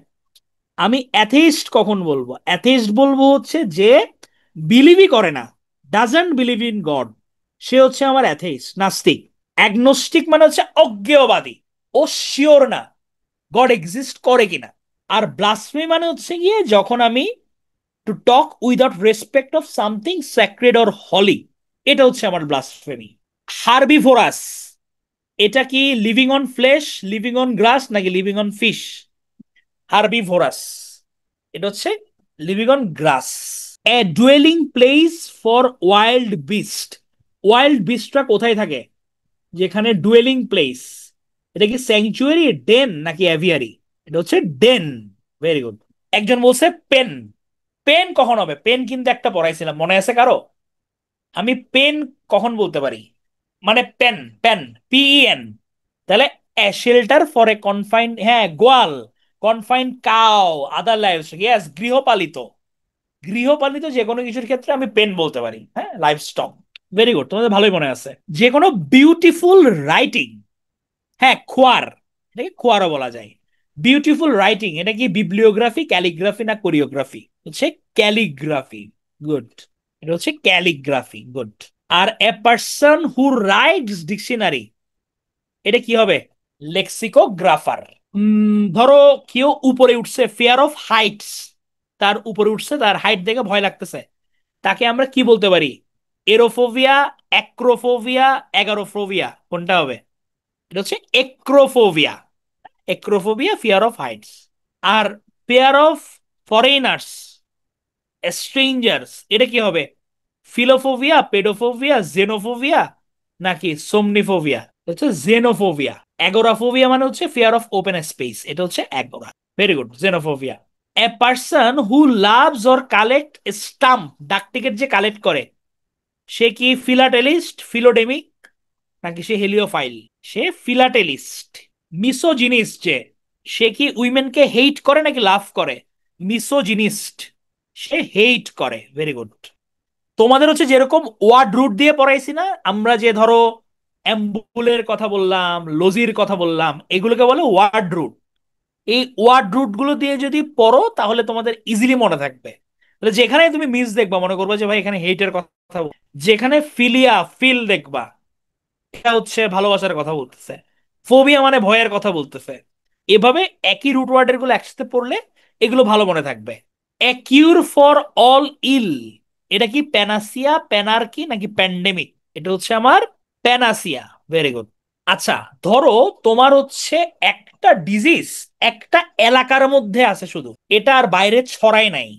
আমি অ্যাথেইস্ট কখন বলবো? অ্যাথেইস্ট বলবো হচ্ছে যে বিলিভই করে না, ডাজন্ট বিলিভ ইন গড, সে হচ্ছে আমার অ্যাথেইস্ট, নাস্তিক। অ্যাগনোস্টিক মানে হচ্ছে অজ্ঞেয়বাদী, ও শিওর না গড এক্সিস্ট করে কিনা। আর ব্লাসফেমি মানে হচ্ছে গিয়ে যখন আমি to talk without respect of something sacred or holy, এটা হচ্ছে আমার ব্লাসফেমি। হার্বিভোরাস, এটা কি living on flesh, living on grass নাকি লিভিং অন ফিশ? হার্বিভোরাস, এটা হচ্ছে living on grass. A dwelling place for wild beast, wild বিস্টরা কোথায় থাকে? যেখানে ডুয়েলিং প্লেস, এটা কি স্যাংচুয়ারি, ডেন নাকি অ্যাভিয়ারি? এটা হচ্ছে ডেন। Very good. একজন বলছে পেন, পেন কখন হবে? পেন কিন্তু একটা পড়াইছিলাম, মনে আছে কারো? আমি পেন কখন বলতে পারি? মানে পেন, পেন, পিইএন, তাহলে শেল্টার ফর এ কনফাইন্ড, হ্যাঁ, গোয়াল, কনফাইন্ড কাউ, আদার লাইফ, ইয়েস, গৃহপালিত, গৃহপালিত যে কোনো কিছুর ক্ষেত্রে আমি পেন বলতে পারি, হ্যাঁ, লাইফ স্টক। ভেরি গুড, তোমাদের ভালোই মনে আছে। যে কোনো বিউটিফুল রাইটিং, হ্যাঁ, খোয়ার, এটাকে খোয়ারও বলা যায়। বিউটিফুল রাইটিং, এটা কি বিবলিওগ্রাফি, ক্যালিগ্রাফি না কোরিওগ্রাফি? হচ্ছে ক্যালিগ্রাফি। গুড, এটা হচ্ছে ক্যালিগ্রাফি। গুড। আর a person who writes dictionary, এটা কি হবে? লেক্সিকোগ্রাফার। ধরো কেউ উপরে উঠছে, ফিয়ার অফ হাইটস, তার উপরে উঠছে, তার হাইট দেখে ভয় লাগতেছে, তাকে আমরা কি বলতে পারি? এরোফোবিয়া, অ্যাক্রোফোবিয়া, এগারোফোবিয়া, কোনটা হবে? এটা হচ্ছে acrophobia. Acrophobia, fear of heights. আর পেয়ার অফ ফরেনার্স, স্ট্রেঞ্জার্স, এটা কি হবে? ফিলোফোবিয়া, পেডোফোবিয়া, জেনোফোবিয়া নাকি সোমনিফোবিয়া? হচ্ছে জেনোফোবিয়া। অ্যাগোরাফোবিয়া মানে হচ্ছে ফিয়ার অফ ওপেন স্পেস, এটা হচ্ছে agora. Very good, xenophobia. A person who loves or collect stamp, ডাক টিকিট যে কালেক্ট করে, সে কি ফিলাটেলিস্ট, ফিলোডেমিক নাকি সে হেলিওফাইল? সে ফিলাটেলিস্ট। মিসোজিনিস্ট যে, সে কি উইমেনকে হেইট করে নাকি লাভ করে? মিসোজিনিস্ট, সে হেইট করে। Very good. তোমাদের হচ্ছে যেরকম ওয়ার্ড রুট দিয়ে পড়াইছি না আমরা, যে ধরো অ্যাম্বুলের কথা বললাম, লজির কথা বললাম, এগুলোকে বলে ওয়ার্ড রুট। এই ওয়ার্ড রুট গুলো দিয়ে যদি পড়ো তাহলে তোমাদের ইজিলি মনে থাকবে। তাহলে যেখানে তুমি মিস দেখবা মনে করবা যে ভাই এখানে হেইটের কথা যেখানে ফিলিয়া, ফিল দেখবা, এটা হচ্ছে ভালোবাসার কথা বলতেছে। ফোবিয়া মানে ভয়ের কথা বলতেছে। এভাবে একই রুট ওয়ার্ডের গুলো একসাথে পড়লে এগুলো ভালো মনে থাকবে। এ কিউর ফর অল ইল, এটা কি প্যানাসিয়া, প্যানার্কি নাকি প্যান্ডেমিক? এটা হচ্ছে আমার প্যানাসিয়া। Very good. আচ্ছা, ধরো তোমার হচ্ছে একটা ডিজিজ একটা এলাকার মধ্যে আছে শুধু, এটা আর বাইরে ছড়ায় নাই,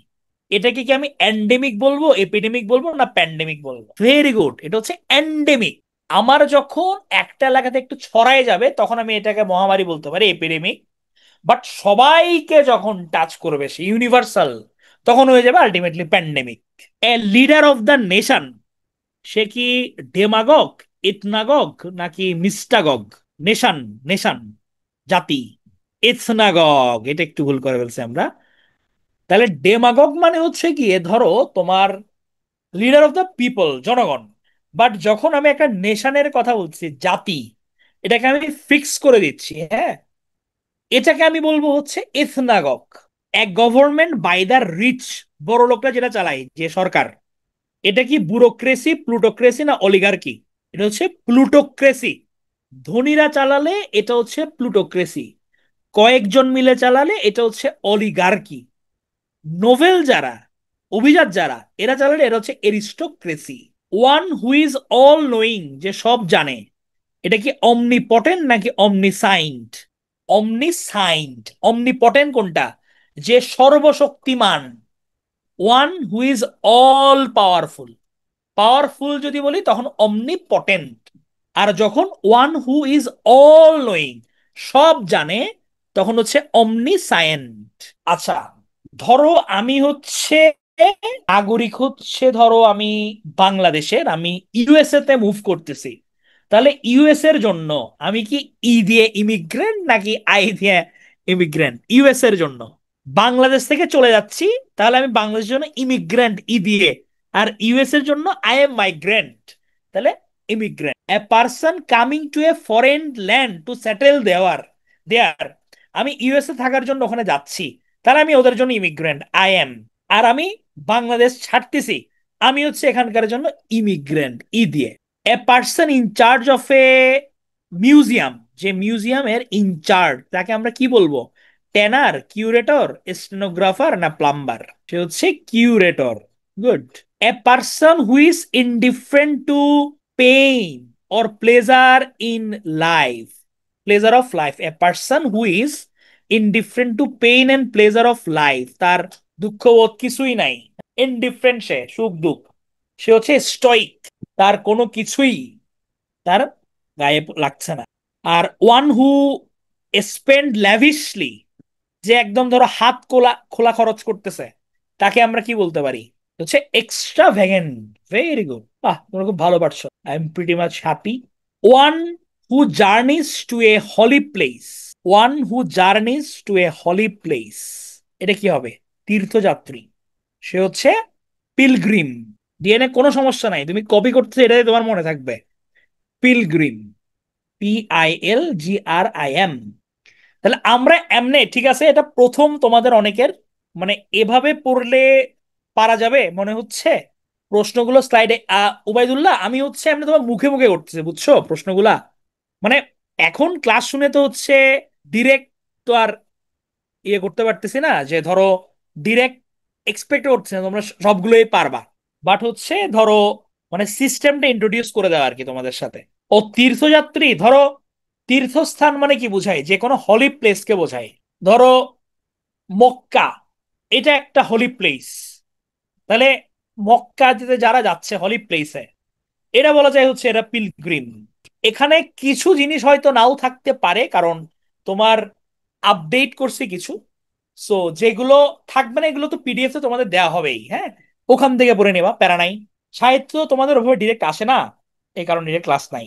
এটাকে কি আমি এন্ডেমিক বলবো, এপিডেমিক বলবো, না প্যান্ডেমিক বলবো? ভেরি গুড, এটা হচ্ছে এন্ডেমিক। আমার যখন একটা এলাকাতে একটু ছড়ায় যাবে তখন আমি এটাকে মহামারী বলতে পারি, এপিডেমিক। বাট সবাইকে যখন টাচ করবে, সে ইউনিভার্সাল, তখন হয়ে যাবে ultimately pandemic. A leader of the nation, সে কি ডেমাগগ, ইথনাগগ নাকি মিস্টাগগ? নেশন, নেশন, জাতি। ইথনাগগ, এটা একটু ভুল করে ফেলছি আমরা। তাহলে ডেমাগগ মানে হচ্ছে কি, ধরো তোমার লিডার অফ দ্য পিপল, জনগণ। বাট যখন আমি একটা নেশনের কথা বলছি, জাতি, এটাকে আমি ফিক্স করে দিচ্ছি, হ্যাঁ, এটাকে আমি বলবো হচ্ছে ইথনাগগ। এক গভর্নমেন্ট বাই দ্য রিচ, বড় লোকরা যেটা চালায়, যে সরকার, এটা কি ব্যুরোক্রেসি, প্লুটোক্রেসি না অলিগার্কি? এটা হচ্ছে প্লুটোক্রেসি। ধনীরা চালালে এটা হচ্ছে প্লুটোক্রেসি, কয়েকজন মিলে চালালে এটা হচ্ছে অলিগার্কি। নোভেল যারা, অভিজাত যারা, এরা চালালে এটা হচ্ছে aristocracy. One who is all knowing, যে সব জানে, এটা কি অমনিপটেন্ট নাকি অমনিসাইন্ট? অমনিসাইন্ট। অমনিপটেন্ট কোনটা? যে সর্বশক্তিমান। One who is all powerful, powerful যদি বলি তখন অমনিপটেন্ট। আর যখন one who is all knowing, সব জানে, তখন হচ্ছে অমনিসায়েন্ট। আচ্ছা, ধরো আমি হচ্ছে নাগরিক, হচ্ছে ধরো আমি বাংলাদেশের, আমি ইউএসএ তে মুভ করতেছি। তাহলে ইউএস এর জন্য আমি কি ই দিয়ে ইমিগ্রেন্ট নাকি আই দিয়ে ইমিগ্রেন্ট? ইউএস এর জন্য বাংলাদেশ থেকে চলে যাচ্ছি, তাহলে আমি বাংলাদেশের জন্য ইমিগ্রেন্ট, ই দিয়ে। আর ইউএস এর জন্য আই এম মাইগ্রেন্ট, তাহলে immigrant. A person coming to a foreign land to settle there, আমি ইউএসএ থাকার জন্য ওখানে যাচ্ছি, তাহলে আমি ওদের জন্য ইমিগ্রেন্ট, আই এম। আর আমি বাংলাদেশ ছাড়তেছি, আমি হচ্ছে এখানকার জন্য ইমিগ্রেন্ট, ই দিয়ে। A person in charge of a museum, যে মিউজিয়ামের ইনচার্জ, তাকে আমরা কি বলবো? টেনার, কিউরেটর, স্টেনোগ্রাফার না প্লাম্বার? সে হচ্ছে curator. Good. A person who is indifferent to pain or pleasure in life, pleasure of life. A person who is indifferent to pain and pleasure of life, তার দুঃখ বোধ কিছুই নাই, indifferent, সে সুখ দুঃখ, সে হচ্ছে স্টয়িক, তার কোনো কিছুই তার গায়ে লাগছে না। আর ওয়ান হু স্পেন্ড ল্যাভিশলি, যে একদম ধরো হাত খোলা খোলা খরচ করতেছে, তাকে আমরা কি বলতে পারি? হচ্ছে এক্সট্রা ভ্যাগেন্ট। ভেরি গুড, বাহ, তোমরা খুব ভালো পারছো, I am pretty much happy. One who journeys to a holy place, one who journeys to a holy place, এটা কি হবে? তীর্থযাত্রী, সে হচ্ছে পিলগ্রিম। ডিএনএ কোনো সমস্যা নাই, তুমি কপি করতে, এটাই তোমার মনে থাকবে, পিলগ্রিম। PILGRIM। তাহলে আমরা এমনে, ঠিক আছে, এটা প্রথম তোমাদের অনেকের, মানে এভাবে পড়লে পারা যাবে মনে হচ্ছে। প্রশ্নগুলো স্লাইডে, উবাইদুল্লাহ, আমি হচ্ছে এমনি তোমার মুখে মুখে করতেছি, বুঝছো প্রশ্নগুলা? মানে এখন ক্লাস শুনে তো হচ্ছে ডিরেক্ট তো আর ইয়ে করতে পারতেছি না, যে ধরো ডিরেক্ট এক্সপেক্ট করছি না তোমরা সবগুলোই পারবা। বাট হচ্ছে ধরো মানে সিস্টেমটা ইন্ট্রোডিউস করে দেওয়া আর কি তোমাদের সাথে। ও তীর্থযাত্রী, ধরো তীর্থস্থান মানে কি বোঝায়? যে কোনো হলি প্লেসকে বোঝায়। ধরো মক্কা, এটা একটা হলি প্লেস, তাহলে মক্কাতে যারা যাচ্ছে হলি প্লেসে, এটা বলা যায় হচ্ছে এটা পিলগ্রিম। এখানে কিছু জিনিস হয়তো নাও থাকতে পারে, কারণ তোমার আপডেট করছে কিছু, সো যেগুলো থাকবে না এগুলো তো পিডিএফ এ তোমাদের দেওয়া হবেই, হ্যাঁ, ওখান থেকে পড়ে নেবা, প্যারা নাই। সাহিত্য তোমাদের ওভাবে ডিরেক্ট আসে না, এই কারণে ক্লাস নাই।